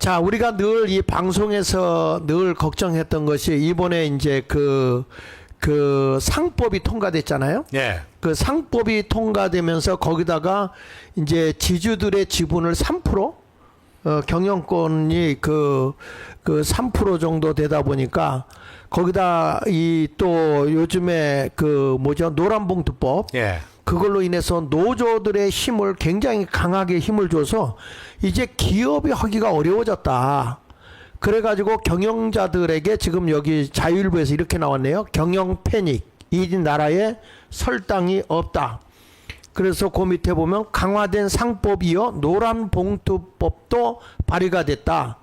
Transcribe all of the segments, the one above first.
자, 우리가 늘 이 방송에서 늘 걱정했던 것이 이번에 이제 그 상법이 통과됐잖아요. 예. 그 상법이 통과되면서 거기다가 이제 지주들의 지분을 3% 경영권이 그 3% 정도 되다 보니까 거기다 이 또 요즘에 그 뭐죠? 노란봉투법. 예. 그걸로 인해서 노조들의 힘을 굉장히 강하게 힘을 줘서 이제 기업이 하기가 어려워졌다. 그래가지고 경영자들에게 지금 여기 자유일보에서 이렇게 나왔네요. 경영 패닉. 이 나라에 설당이 없다. 그래서 그 밑에 보면 강화된 상법이요. 노란봉투법도 발의가 됐다.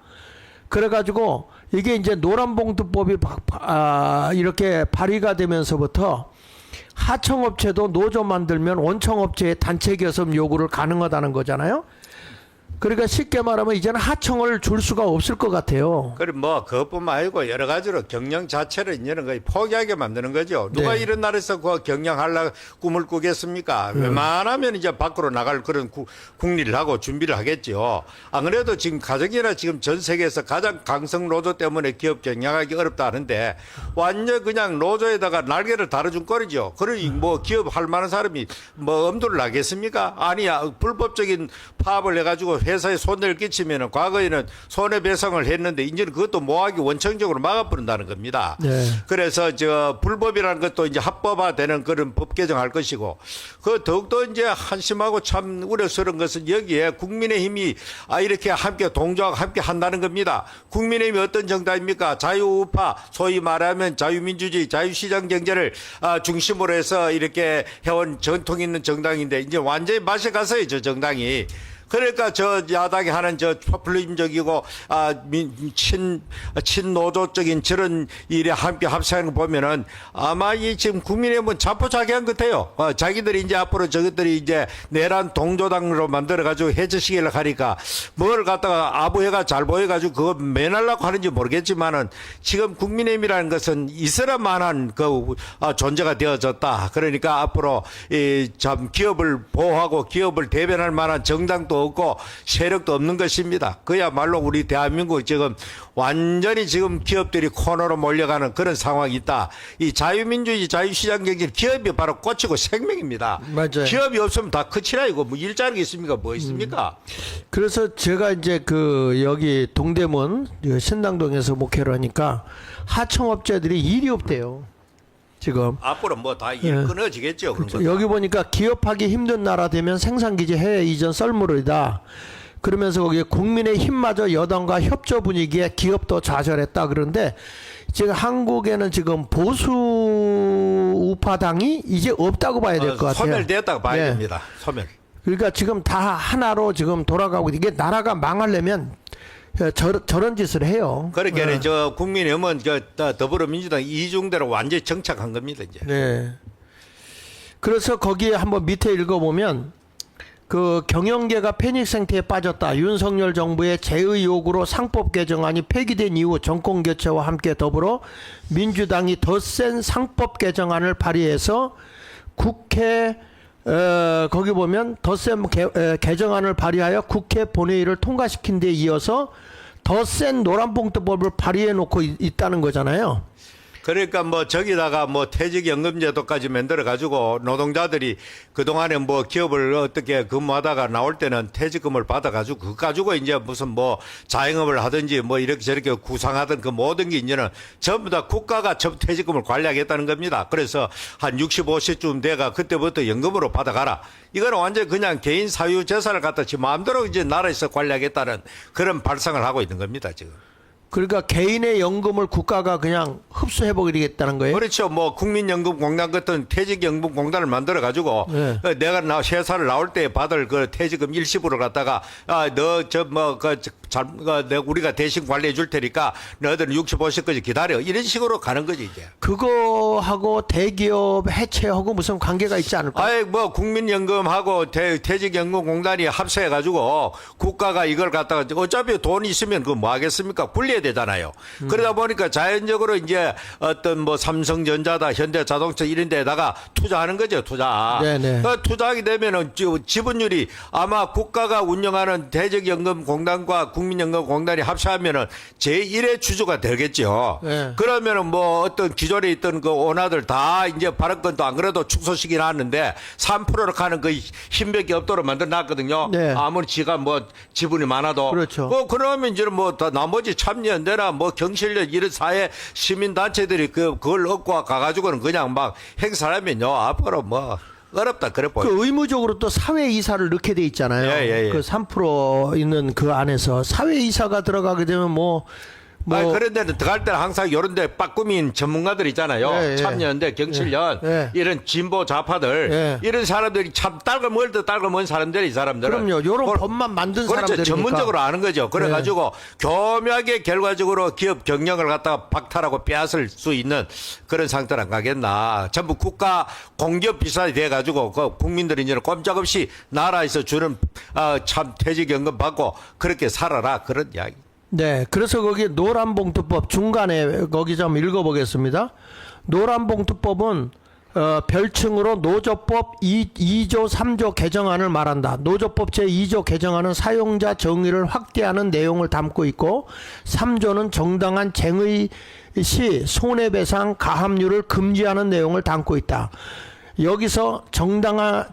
그래가지고 이게 이제 노란봉투법이 이렇게 발의가 되면서부터 하청업체도 노조 만들면 원청업체의 단체 결성 요구를 가능하다는 거잖아요. 그러니까 쉽게 말하면 이제는 하청을 줄 수가 없을 것 같아요. 그럼 뭐 그것뿐만 아니고 여러 가지로 경영 자체를 이제는 거의 포기하게 만드는 거죠. 누가 네. 이런 나라에서 그 경영하려 꿈을 꾸겠습니까? 웬만하면 이제 밖으로 나갈 그런 국리를 하고 준비를 하겠죠. 안 그래도 지금 가정이나 지금 전 세계에서 가장 강성 노조 때문에 기업 경영하기 어렵다 하는데 완전 그냥 노조에다가 날개를 달아준 꼴이죠. 그러니 뭐 기업 할 만한 사람이 뭐 엄두를 나겠습니까? 아니야. 불법적인 파업을 해가지고 회사에 손해를 끼치면은 과거에는 손해배상을 했는데 이제는 그것도 모하기 원천적으로 막아버린다는 겁니다. 네. 그래서 저 불법이라는 것도 이제 합법화되는 그런 법 개정할 것이고 그 더욱더 이제 한심하고 참 우려스러운 것은 여기에 국민의힘이 이렇게 함께 동조하고 함께 한다는 겁니다. 국민의힘이 어떤 정당입니까? 자유우파 소위 말하면 자유민주주의 자유시장 경제를 중심으로 해서 이렇게 해온 전통 있는 정당인데 이제 완전히 맛이 갔어요, 저 정당이. 그러니까 저 야당이 하는 저 포퓰리즘적이고 친노조적인 저런 일에 함께 합세하는 거 보면은 아마 이 지금 국민의힘은 자포자기한 것 같아요. 자기들이 이제 앞으로 저것들이 이제 내란 동조당으로 만들어 가지고 해체시키려고 하니까 뭘 갖다가 아부해가 잘 보여가지고 그거 매날라고 하는지 모르겠지만은 지금 국민의힘이라는 것은 있어야 만한 그 존재가 되어졌다. 그러니까 앞으로 이 참 기업을 보호하고 기업을 대변할 만한 정당도 없고 세력도 없는 것입니다. 그야말로 우리 대한민국 지금 완전히 지금 기업들이 코너로 몰려가는 그런 상황이 있다. 이 자유민주주의 자유시장 경제 기업이 바로 꽃이고 생명입니다. 맞아요. 기업이 없으면 다 끝이라 이거 뭐 일자리 있습니까? 뭐 있습니까? 그래서 제가 이제 여기 동대문 신당동에서 목회를 하니까 하청업체들이 일이 없대요. 지금. 앞으로 뭐 다 일 끊어지겠죠. 그런 거. 여기 보니까 기업하기 힘든 나라 되면 생산기지 해외 이전 썰물이다. 그러면서 거기에 국민의 힘마저 여당과 협조 분위기에 기업도 좌절했다. 그런데 지금 한국에는 지금 보수 우파당이 이제 없다고 봐야 될 것 같아요. 소멸됐다고 봐야 네. 됩니다. 소멸. 그러니까 지금 다 하나로 지금 돌아가고 이게 나라가 망하려면 저런 짓을 해요. 그러니까 네. 저 국민의힘은 더불어민주당 이중대로 완전히 정착한 겁니다. 이제. 네. 그래서 거기에 한번 밑에 읽어보면 그 경영계가 패닉 상태에 빠졌다. 윤석열 정부의 제의 요구로 상법 개정안이 폐기된 이후 정권 교체와 함께 더불어 민주당이 더 센 상법 개정안을 발의해서 국회 거기 보면 더 센 개정안을 발의하여 국회 본회의를 통과시킨 데 이어서 더 센 노란봉투법을 발의해 놓고 있다는 거잖아요. 그러니까 뭐 저기다가 뭐 퇴직연금제도까지 만들어 가지고 노동자들이 그동안에 뭐 기업을 어떻게 근무하다가 나올 때는 퇴직금을 받아 가지고 그거 가지고 이제 무슨 뭐 자영업을 하든지 뭐 이렇게 저렇게 구상하던 그 모든 게 이제는 전부 다 국가가 퇴직금을 관리하겠다는 겁니다. 그래서 한 65세쯤 돼가 그때부터 연금으로 받아가라. 이거는 완전 그냥 개인 사유 재산을 갖다 지 마음대로 이제 나라에서 관리하겠다는 그런 발상을 하고 있는 겁니다, 지금. 그러니까 개인의 연금을 국가가 그냥 흡수해버리겠다는 거예요? 그렇죠. 뭐 국민연금공단 같은 퇴직연금공단을 만들어 가지고 네. 내가 회사를 나올 때 받을 그 퇴직금 일시불을 갖다가 너 저 뭐 우리가 대신 관리해 줄 테니까 너희들은 65세까지 기다려 이런 식으로 가는 거지 이제. 그거하고 대기업 해체하고 무슨 관계가 있지 않을까? 아이 뭐 국민연금하고 퇴직연금공단이 합세해 가지고 국가가 이걸 갖다가 어차피 돈 있으면 그 뭐 하겠습니까? 분리해 되잖아요. 그러다 보니까 자연적으로 이제 어떤 뭐 삼성전자다 현대자동차 이런 데다가 투자하는 거죠. 투자. 네네. 투자하게 되면은 지분율이 아마 국가가 운영하는 대적연금공단과 국민연금공단이 합쳐하면은 제1의 주주가 되겠죠. 네. 그러면은 뭐 어떤 기존에 있던 그 오나들 다 이제 발언권도 안 그래도 축소시키긴 하는데 3%로 가는 그 힘밖에 없도록 만들어 놨거든요. 네. 아무리 지가 뭐 지분이 많아도. 그렇죠. 그러면 이제 뭐 다 나머지 참여연대나 뭐 경실련 이런 사회 시민단체들이 그걸 얻고 가가지고는 그냥 막 행사하면요. 앞으로 뭐 어렵다 그래 보여. 그 의무적으로 또 사회이사를 넣게 돼 있잖아요. 예. 그 3% 있는 그 안에서 사회이사가 들어가게 되면 뭐 그런 데는 들어갈 때는 항상 이런 데 빠꾸민 전문가들 있잖아요. 예. 참여연대, 경실련, 예. 이런 진보 좌파들, 예. 이런 사람들이 참 딸거먼 사람들이 이 사람들은. 그럼요. 요런 법만 만든 그렇죠. 사람들이니까. 전문적으로 아는 거죠. 그래가지고 교묘하게 결과적으로 기업 경영을 갖다가 박탈하고 빼앗을 수 있는 그런 상태는 안 가겠나. 전부 국가 공기업 비슷하게 돼가지고 그 국민들이 이제는 꼼짝없이 나라에서 주는 참 퇴직연금 받고 그렇게 살아라. 그런 이야기. 네, 그래서 거기 노란봉투법 중간에 거기 좀 읽어보겠습니다. 노란봉투법은 별칭으로 노조법 2조 3조 개정안을 말한다. 노조법 제2조 개정안은 사용자 정의를 확대하는 내용을 담고 있고 3조는 정당한 쟁의 시 손해배상 가압류를 금지하는 내용을 담고 있다. 여기서 정당한의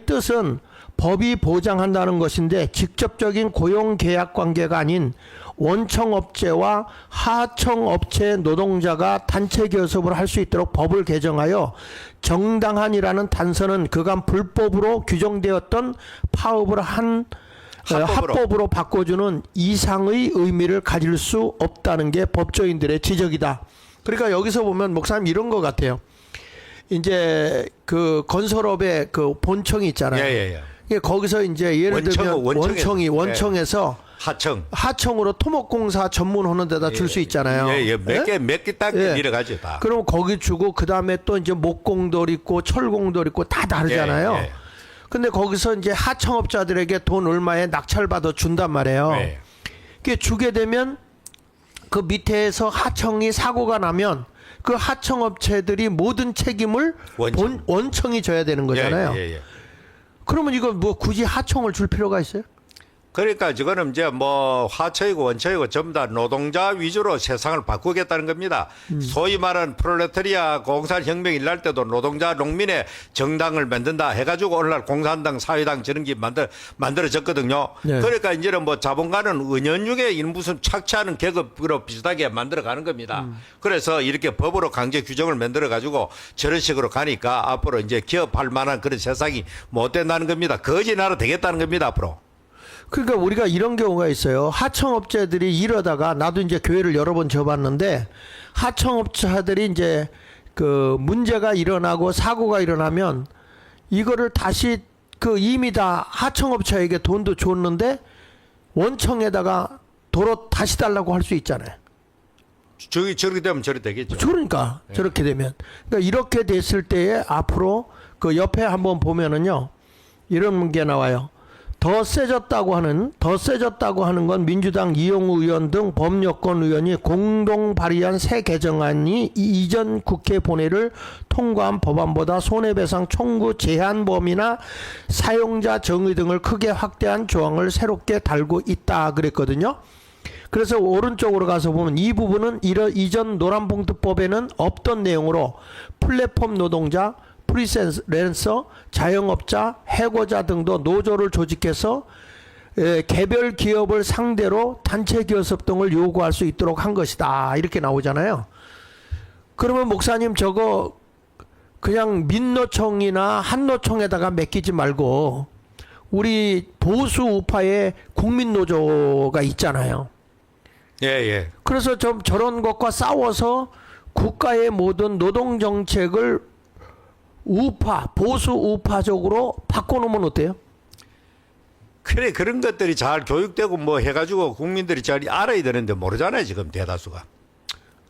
뜻은 법이 보장한다는 것인데 직접적인 고용계약 관계가 아닌 원청업체와 하청업체 노동자가 단체 교섭을 할 수 있도록 법을 개정하여 정당한이라는 단서는 그간 불법으로 규정되었던 파업을 한 합법으로 바꿔주는 이상의 의미를 가질 수 없다는 게 법조인들의 지적이다. 그러니까 여기서 보면 목사님 이런 것 같아요. 이제 그 건설업의 그 본청이 있잖아요. 예. 거기서 이제 예를 들면 원청에서 하청으로 토목공사 전문하는 데다 줄 수 있잖아요. 몇 개 딱 내려가죠 다. 그럼 거기 주고 그 다음에 또 이제 목공돌 있고 철공돌 있고 다 다르잖아요. 예. 근데 거기서 이제 하청업자들에게 돈 얼마에 낙찰받아 준단 말이에요. 그게 주게 되면 그 밑에서 하청이 사고가 나면 그 하청업체들이 모든 책임을 원청이 져야 되는 거잖아요. 그러면 이거 뭐 굳이 하청을 줄 필요가 있어요? 그러니까 지금은 이제 뭐 하청이고 원청이고 전부 다 노동자 위주로 세상을 바꾸겠다는 겁니다. 소위 말하는 프롤레타리아 공산혁명 일날 때도 노동자 농민의 정당을 만든다 해가지고 오늘날 공산당 사회당 저런 게 만들어졌거든요. 네. 그러니까 이제는 뭐 자본가는 은연중에 무슨 착취하는 계급으로 비슷하게 만들어가는 겁니다. 그래서 이렇게 법으로 강제 규정을 만들어가지고 저런 식으로 가니까 앞으로 이제 기업할 만한 그런 세상이 못 된다는 겁니다. 거지 나라 되겠다는 겁니다 앞으로. 그러니까 우리가 이런 경우가 있어요. 하청업체들이 이러다가 나도 이제 교회를 여러 번 져봤는데 하청업체들이 이제 그 문제가 일어나고 사고가 일어나면 이거를 다시 그 이미 다 하청업체에게 돈도 줬는데 원청에다가 도로 다시 달라고 할 수 있잖아요. 저렇게 되면 저렇게 되겠죠. 그러니까 저렇게 되면 그러니까 이렇게 됐을 때에 앞으로 그 옆에 한번 보면은요 이런 게 나와요. 더 세졌다고 하는 건 민주당 이용우 의원 등 범여권 의원이 공동 발의한 새 개정안이 이전 국회 본회의를 통과한 법안보다 손해배상 청구 제한 범위나 사용자 정의 등을 크게 확대한 조항을 새롭게 달고 있다 그랬거든요. 그래서 오른쪽으로 가서 보면 이 부분은 이전 노란봉투법에는 없던 내용으로 플랫폼 노동자, 프리랜서, 자영업자, 해고자 등도 노조를 조직해서 개별 기업을 상대로 단체 교섭 등을 요구할 수 있도록 한 것이다. 이렇게 나오잖아요. 그러면 목사님 저거 그냥 민노총이나 한노총에다가 맡기지 말고 우리 보수 우파의 국민노조가 있잖아요. 그래서 좀 저런 것과 싸워서 국가의 모든 노동정책을 보수 우파적으로 바꿔놓으면 어때요? 그래, 그런 것들이 잘 교육되고 뭐 해가지고 국민들이 잘 알아야 되는데 모르잖아요, 지금 대다수가.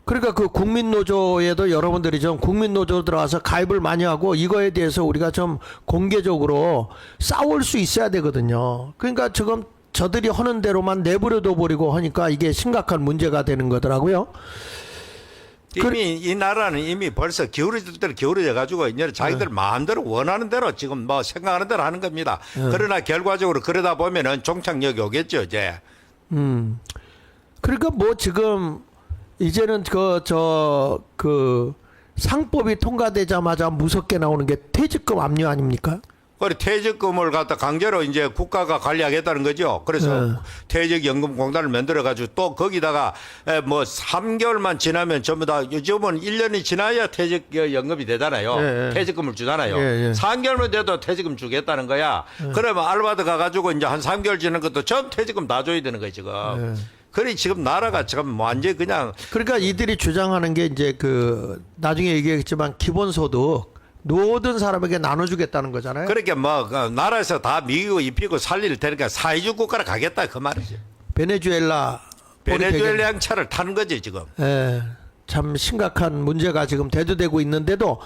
그러니까 그 국민노조에도 여러분들이 좀 국민노조 들어와서 가입을 많이 하고 이거에 대해서 우리가 좀 공개적으로 싸울 수 있어야 되거든요. 그러니까 지금 저들이 하는 대로만 내버려둬 버리고 하니까 이게 심각한 문제가 되는 거더라고요. 이미 이 나라는 이미 벌써 기울어질 대로 기울어져 가지고 이제 자기들 마음대로 원하는 대로 지금 뭐 생각하는 대로 하는 겁니다. 그러나 결과적으로 그러다 보면은 종착역이 오겠죠, 이제. 그러니까 뭐 지금 이제는 그 상법이 통과되자마자 무섭게 나오는 게 퇴직금 압류 아닙니까? 그리고 퇴직금을 갖다 강제로 이제 국가가 관리하겠다는 거죠. 그래서 퇴직연금공단을 만들어가지고 또 거기다가 뭐 3개월만 지나면 전부 다 요즘은 1년이 지나야 퇴직연금이 되잖아요. 퇴직금을 주잖아요. 3개월만 돼도 퇴직금 주겠다는 거야. 그러면 알바드 가가지고 이제 한 3개월 지난 것도 전 퇴직금 다 줘야 되는 거예요, 지금. 그래 지금 나라가 지금 완전 그냥 그러니까 이들이 주장하는 게 이제 그 나중에 얘기했지만 기본소득 모든 사람에게 나눠주겠다는 거잖아요. 그렇게 뭐 나라에서 다 미기고 입히고 살릴 테니까 사회주의 국가로 가겠다 그 말이지. 베네수엘라 베네수엘라차를 타는 거지 지금. 예, 참 심각한 문제가 지금 대두되고 있는데도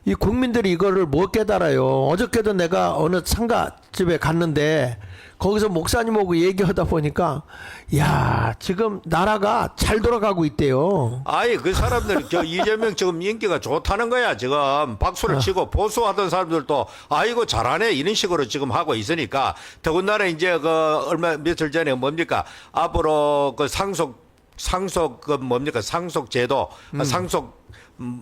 이 국민들이 이거를 못 깨달아요. 어저께도 내가 어느 상가집에 갔는데 거기서 목사님하고 얘기하다 보니까 야 지금 나라가 잘 돌아가고 있대요. 아이 그 사람들 저 이재명 지금 인기가 좋다는 거야 지금 박수를 치고 보수하던 사람들도 아이고 잘하네 이런 식으로 지금 하고 있으니까 더군다나 이제 그 얼마 며칠 전에 뭡니까 앞으로 그 상속 그 뭡니까 상속제도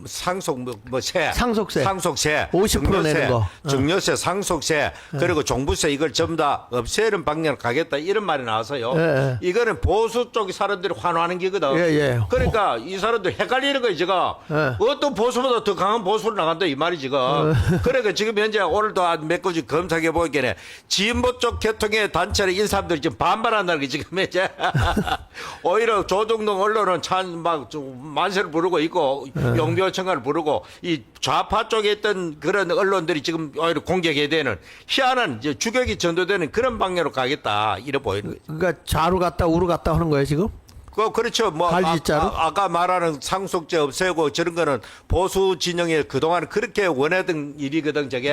상속세 상속세 50% 내는 거 증여세 상속세 그리고 종부세 이걸 전부 다 없애는 방향으로 가겠다 이런 말이 나와서요. 이거는 보수 쪽 사람들이 환호하는 기거든. 그러니까 이 사람들 헷갈리는 거예요 지금. 어떤 보수보다 더 강한 보수로 나간다 이 말이 지금. 그러니까 지금 현재 오늘도 몇 가지 검색해 보기에는 진보 쪽 계통의 단체를 인 사람들이 지금 반발한다는 게 지금 이제 오히려 조중동 언론은 참 막 만세를 부르고 있고 용병청가를 부르고 이 좌파 쪽에 있던 그런 언론들이 지금 오히려 공격해야 되는 희한한 이제 주격이 전도되는 그런 방향으로 가겠다 이래 보이는 거죠. 그러니까 좌로 갔다 우로 갔다 하는 거예요 지금? 그렇죠. 뭐 아까 말하는 상속제 없애고 저런 거는 보수 진영에 그동안 그렇게 원하던 일이거든 저게.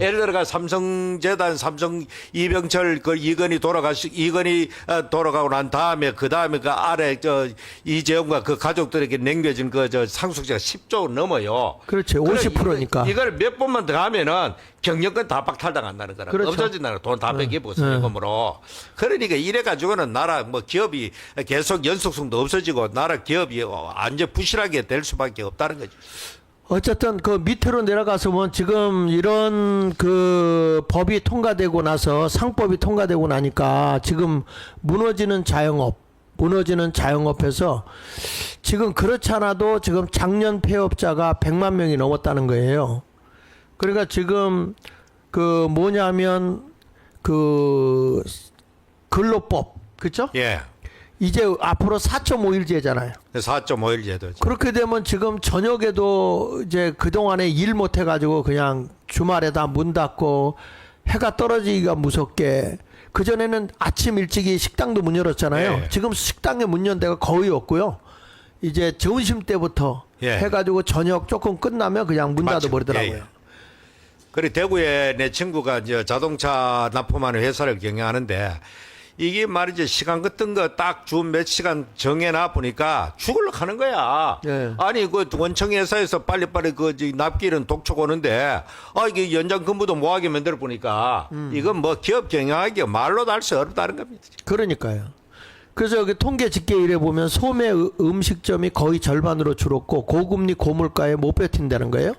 예를 들어가 삼성재단 삼성 이병철 그 이건희 돌아가고 난 다음에 그 아래 저 이재용과 그 가족들에게 남겨진 그 저 상속제가 10조 넘어요. 그렇죠. 50%니까. 이걸 몇 번만 더 하면은 경영권 다 박탈당한다는 거라. 그렇죠. 없어진다는 돈 다 뺏기고 세금으로. 그러니까 이래 가지고는 나라 뭐 기업이 계속 연속성도 없어지고 나라 기업이 완전 부실하게 될 수밖에 없다는 거죠. 어쨌든 그 밑으로 내려가서 뭐 지금 이런 그 법이 통과되고 나서 상법이 통과되고 나니까 지금 무너지는 자영업에서 지금 그렇지 않아도 지금 작년 폐업자가 100만 명이 넘었다는 거예요. 그러니까 지금 그 뭐냐면 그 근로법 그렇죠? 예. 이제 앞으로 4.5일제잖아요. 4.5일제도. 그렇게 되면 지금 저녁에도 이제 그동안에 일 못 해가지고 그냥 주말에다 문 닫고 해가 떨어지기가 무섭게 그전에는 아침 일찍이 식당도 문 열었잖아요. 예. 지금 식당에 문 연 데가 거의 없고요. 이제 점심 때부터 해가지고 저녁 조금 끝나면 그냥 문 닫아버리더라고요. 예. 그리고 대구에 내 친구가 이제 자동차 납품하는 회사를 경영하는데 이게 말이지 시간 같은 거 딱 주 몇 시간 정해놔 보니까 죽으려고 하는 거야. 아니 그 원청 회사에서 빨리빨리 그 납기일은 독촉 오는데 이게 연장 근무도 못하게 만들어 보니까 이건 뭐 기업 경영하기 말로도 할 수 없다는 겁니다. 그러니까요. 그래서 여기 통계 집계일에 보면 소매 음식점이 거의 절반으로 줄었고 고금리 고물가에 못 버틴다는 거예요.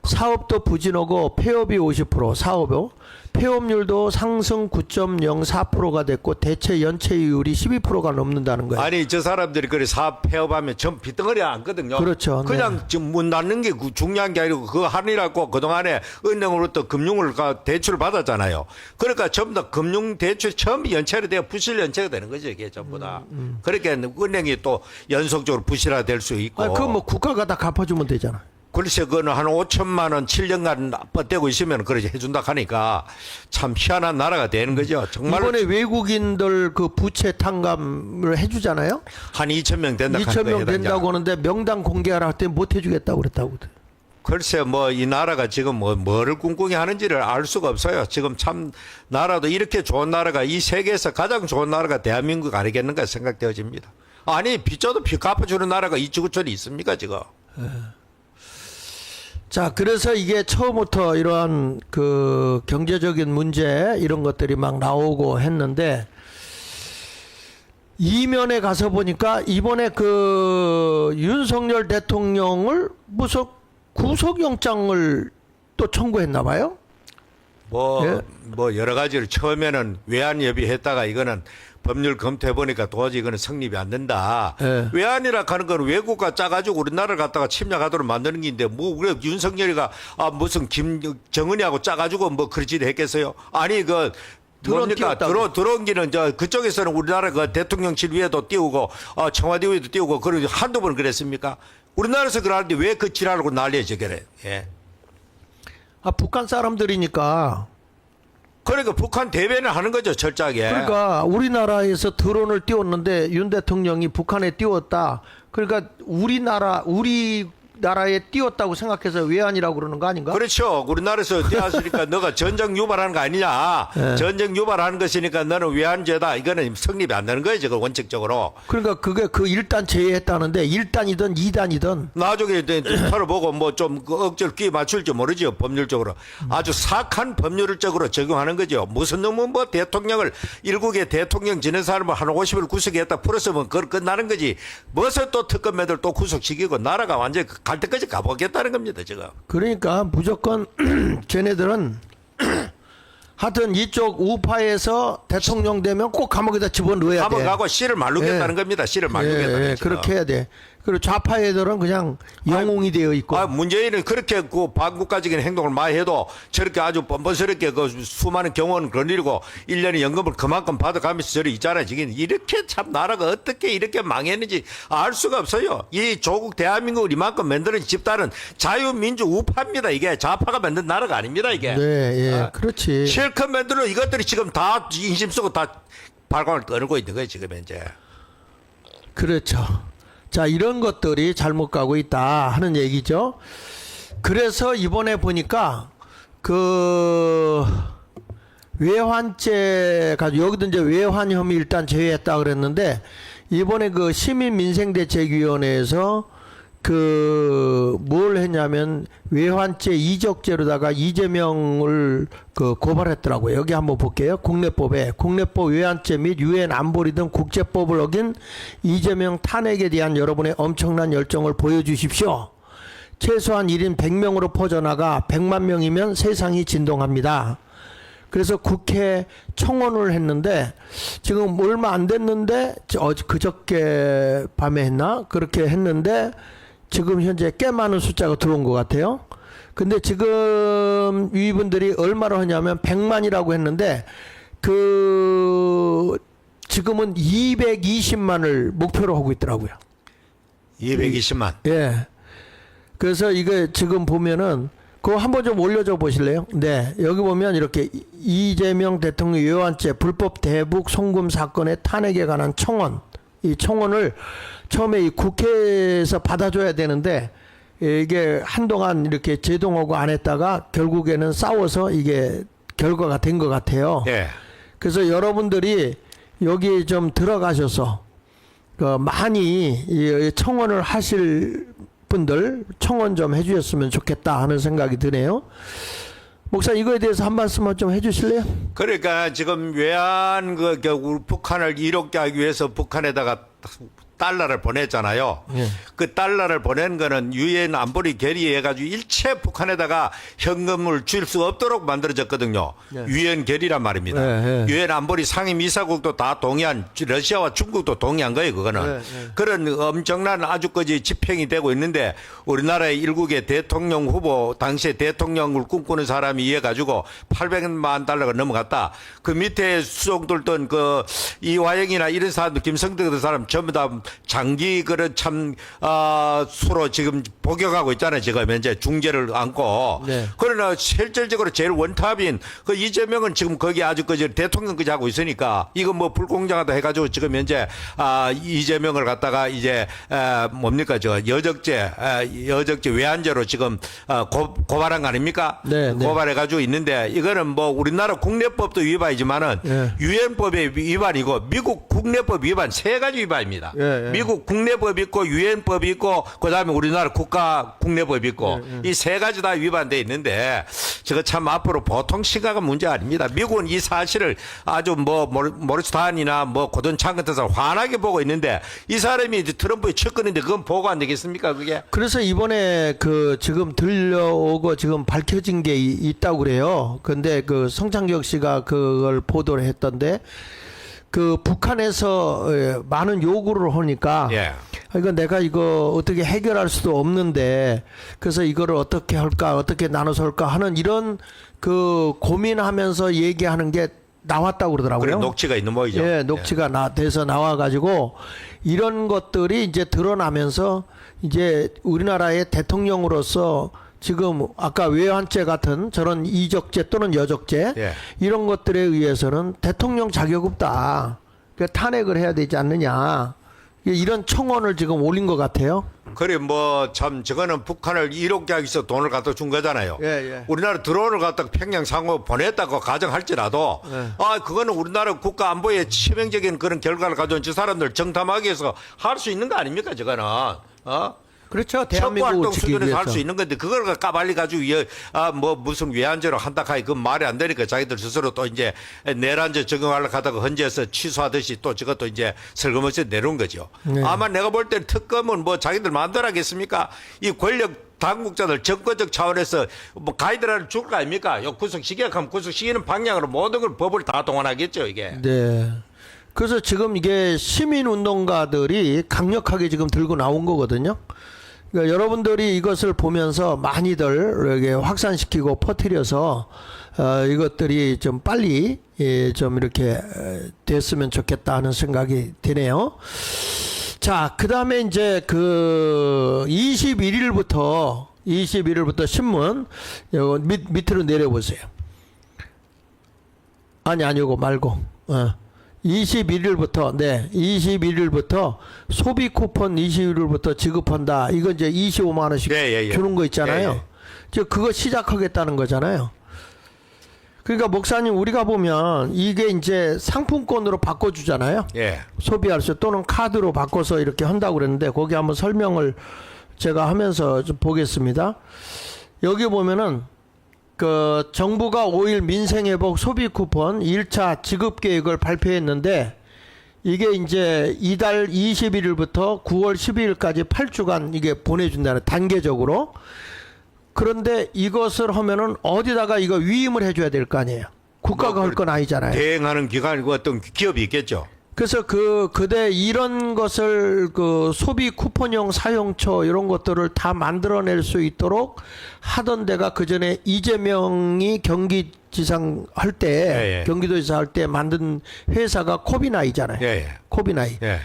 사업도 부진하고 폐업이 50%, 사업요. 폐업률도 상승 9.04%가 됐고 대체 연체율이 12%가 넘는다는 거예요. 아니 저 사람들이 그래 사업 폐업하면 전 빚덩어리 앉거든요. 그렇죠. 그냥 지금 문 닫는 게 중요한 게 아니고 그거 하느라고 그동안에 은행으로부터 금융을 대출을 받았잖아요. 그러니까 전부 다 금융 대출 처음 연체가 돼야 부실 연체가 되는 거죠 이게 전부 다. 그렇게 은행이 또 연속적으로 부실화될 수 있고. 그거 뭐 국가가 다 갚아주면 되잖아. 글쎄 그거는 한 5천만 원 7년간 뻗대고 있으면 그렇게 해준다 하니까 참 희한한 나라가 되는 거죠. 정말 이번에 외국인들 그 부채 탕감을 한 해주잖아요. 2천 명 된다. 2천 명 된다고 하는데 명단 공개하라 할 때 못 해주겠다고 그랬다고. 글쎄 뭐 이 나라가 지금 뭐를 꿍꿍이 하는지를 알 수가 없어요. 지금 참 나라도 이렇게 좋은 나라가 이 세계에서 가장 좋은 나라가 대한민국 아니겠는가 생각되어집니다. 아니 빚져도 빚 갚아주는 나라가 이쪽저쪽에 있습니까 지금? 자, 그래서 이게 처음부터 이러한 그 경제적인 문제 이런 것들이 막 나오고 했는데 이면에 가서 보니까 이번에 그 윤석열 대통령을 무슨 구속영장을 또 청구했나 봐요? 뭐 여러 가지를 처음에는 외환 협의했다가 이거는 법률 검토해 보니까 도저히 이거는 성립이 안 된다. 예. 외환이라 하는 건 외국가 짜가지고 우리나라를 갖다가 침략하도록 만드는 게인데 뭐 우리 윤석열이가 무슨 김정은이하고 짜가지고 뭐 그러지 했겠어요? 아니 그 뭡니까 들어온 기는 그쪽에서는 우리나라 그 대통령실 위에도 띄우고 청와대 위에도 띄우고 그런 한두 번 그랬습니까? 우리나라에서 그러는데 왜 그 지랄하고 난리야 저게? 예. 북한 사람들이니까. 그러니까 북한 대변을 하는 거죠 철저하게. 그러니까 우리나라에서 드론을 띄웠는데 윤 대통령이 북한에 띄웠다. 그러니까 우리나라에 띄웠다고 생각해서 외환이라고 그러는 거 아닌가? 그렇죠. 우리나라에서 띄웠으니까 너가 전쟁 유발하는 거 아니냐. 네. 전쟁 유발하는 것이니까 너는 외환죄다. 이거는 성립이 안 되는 거예요 지금 원칙적으로. 그러니까 그게 그 1단 제외했다는데 1단이든 2단이든 나중에 털어보고 뭐 좀 억지로 끼 맞출지 모르죠 법률적으로. 아주 사악한 법률적으로 적용하는 거죠. 무슨 놈은 뭐 대통령을 일국의 대통령 지낸 사람을 한 50을 구속했다 풀었으면 그걸 끝나는 거지. 무슨 또 특검매들 또 구속시키고 나라가 완전히 갈 때까지 가보겠다는 겁니다 지금. 그러니까 무조건 쟤네들은 하여튼 이쪽 우파에서 대통령 되면 꼭 감옥에다 집어넣어야 돼. 감옥 가고 씨를 말르겠다는 겁니다. 씨를 말르겠다는 거죠. 그렇게 해야 돼. 그리고 좌파 애들은 그냥 영웅이 되어 있고. 문재인은 그렇게 그 반국가적인 행동을 많이 해도 저렇게 아주 뻔뻔스럽게 그 수많은 경호는 거느리고 1년에 연금을 그만큼 받아가면서 저리 있잖아요. 지금 이렇게 참 나라가 어떻게 이렇게 망했는지 알 수가 없어요. 이 조국 대한민국을 이만큼 만드는 집단은 자유민주 우파입니다. 이게 좌파가 만든 나라가 아닙니다. 이게. 네, 예, 그렇지. 실컷 만드는 이것들이 지금 다 인심 쓰고 다 발광을 꺼내고 있는 거예요. 지금 현재. 그렇죠. 자, 이런 것들이 잘못 가고 있다 하는 얘기죠. 그래서 이번에 보니까 그 외환죄 가지고 여기도 이제 외환 혐의 일단 제외했다 그랬는데 이번에 그 시민민생대책위원회에서 그 뭘 했냐면 외환죄 이적죄로다가 이재명을 그 고발했더라고요. 여기 한번 볼게요. 국내법 외환죄 및 유엔 안보리 등 국제법을 어긴 이재명 탄핵에 대한 여러분의 엄청난 열정을 보여주십시오. 최소한 1인 100명으로 퍼져나가 100만 명이면 세상이 진동합니다. 그래서 국회 청원을 했는데 지금 얼마 안 됐는데 그저께 밤에 했나? 그렇게 했는데 지금 현재 꽤 많은 숫자가 들어온 것 같아요. 근데 지금 이분들이 얼마로 하냐면 100만이라고 했는데 그 지금은 220만을 목표로 하고 있더라고요. 220만. 예. 그래서 이거 지금 보면은 그거 한번 좀 올려줘 보실래요? 네. 여기 보면 이렇게 이재명 대통령 외환죄 불법 대북 송금 사건의 탄핵에 관한 청원. 이 청원을 처음에 이 국회에서 받아줘야 되는데 이게 한동안 이렇게 제동하고 안 했다가 결국에는 싸워서 이게 결과가 된 것 같아요. 예. 그래서 여러분들이 여기 좀 들어가셔서 많이 이 청원을 하실 분들 청원 좀 해주셨으면 좋겠다 하는 생각이 드네요. 목사 이거에 대해서 한 말씀만 좀 해주실래요? 그러니까 지금 외환 북한을 이롭게 하기 위해서 북한에다가 달러를 보냈잖아요. 예. 그 달러를 보낸 거는 유엔 안보리 결의해가지고 일체 북한에다가 현금을 줄 수 없도록 만들어졌거든요. 예. 유엔 결의란 말입니다. 예, 예. 유엔 안보리 상임이사국도 다 동의한, 러시아와 중국도 동의한 거예요. 그거는. 예, 예. 그런 엄청난 아주까지 집행이 되고 있는데 우리나라의 일국의 대통령 후보 당시에 대통령을 꿈꾸는 사람이 이해가지고 800만 달러가 넘어갔다. 그 밑에 수종들던 그 이화영이나 이런 사람들 김성태 같은 사람 전부 다 장기 그런 참 수로 지금 복역하고 있잖아요. 지금 현재 중재를 안고. 네. 그러나 실질적으로 제일 원탑인 그 이재명은 지금 거기 아주 그 대통령까지 하고 있으니까 이거 뭐 불공정하다 해가지고 지금 현재 이재명을 갖다가 이제 뭡니까 저 여적죄 외환죄로 지금 고발한 거 아닙니까? 네, 네. 고발해가지고 있는데 이거는 뭐 우리나라 국내법도 위반이지만은 예. 유엔법의 위반이고 미국 국내법 위반 세 가지 위반입니다. 예, 예. 미국 국내법 있고 유엔법 있고 그다음에 우리나라 국가 국내법 있고 이 세 가지 다 위반돼 있는데 저거 참 앞으로 보통 심각한 문제 아닙니다. 미국은 이 사실을 아주 뭐 모리스탄이나 뭐 고든창 같은 사람 환하게 보고 있는데 이 사람이 트럼프의 측근인데 그건 보고 안 되겠습니까 그게? 그래서 이번에 그 지금 들려오고 지금 밝혀진 게 있다고 그래요. 근데 그 성창경 씨가 그걸 보도를 했던데 그 북한에서 많은 요구를 하니까 예. 이거 내가 이거 어떻게 해결할 수도 없는데 그래서 이거를 어떻게 할까 어떻게 나눠서 할까 하는 이런 그 고민하면서 얘기하는 게 나왔다고 그러더라고요. 그래 녹취가 있는 모이죠. 예, 녹취가 돼서 나와가지고 이런 것들이 이제 드러나면서 이제 우리나라의 대통령으로서 지금 아까 외환죄 같은 저런 이적죄 또는 여적죄 예. 이런 것들에 의해서는 대통령 자격 없다. 그러니까 탄핵을 해야 되지 않느냐. 이런 청원을 지금 올린 것 같아요. 그래 뭐 참 저거는 북한을 1억 개하기서 돈을 갖다 준 거잖아요. 예, 예. 우리나라 드론을 갖다 평양 상호 보냈다고 가정할지라도 예. 그거는 우리나라 국가 안보에 치명적인 그런 결과를 가져온 저 사람들 정탐하기 위해서 할 수 있는 거 아닙니까 저거는 그렇죠. 첩보 대한민국을 활동 지키기 수준에서 할 위해서. 수 있는 건데 그걸 까발리 가지고 뭐 무슨 외환죄로 한다 하니 그 말이 안 되니까 자기들 스스로 또 이제 내란죄 적용하려고 하다가 헌재에서 취소하듯이 또 저것도 이제 설거머서 내놓은 거죠. 네. 아마 내가 볼 때 특검은 뭐 자기들 마음대로 하겠습니까? 이 권력 당국자들 정권적 차원에서 뭐 가이드라인을 줄 거 아닙니까? 요 구속시키면 구속시키는 방향으로 모든 걸 법을 다 동원하겠죠 이게. 네. 그래서 지금 이게 시민운동가들이 강력하게 지금 들고 나온 거거든요. 그러니까 여러분들이 이것을 보면서 많이들 이렇게 확산시키고 퍼뜨려서 이것들이 좀 빨리 좀 이렇게 됐으면 좋겠다 하는 생각이 드네요. 자, 그 다음에 이제 그 21일부터 신문 요거 밑으로 내려보세요. 아니 요거 말고 21일부터 소비 쿠폰 21일부터 지급한다. 이거 이제 25만 원씩 예. 주는 거 있잖아요. 예. 저 그거 시작하겠다는 거잖아요. 그러니까 목사님 우리가 보면 이게 이제 상품권으로 바꿔주잖아요. 예. 소비할 수 또는 카드로 바꿔서 이렇게 한다고 그랬는데 거기 한번 설명을 제가 하면서 좀 보겠습니다. 여기 보면은 그 정부가 5일 민생회복 소비 쿠폰 1차 지급 계획을 발표했는데 이게 이제 이달 21일부터 9월 12일까지 8주간 이게 보내준다는 단계적으로. 그런데 이것을 하면은 어디다가 이거 위임을 해줘야 될 거 아니에요. 국가가 할 건 아니잖아요. 대행하는 기관이고 어떤 기업이 있겠죠. 그래서 그대 이런 것을 그 소비 쿠폰형 사용처 이런 것들을 다 만들어낼 수 있도록 하던 데가 그 전에 이재명이 경기지상 할 때, 예. 경기도지사 할 때 만든 회사가 코비나이잖아요. 예. 코비나이. 예.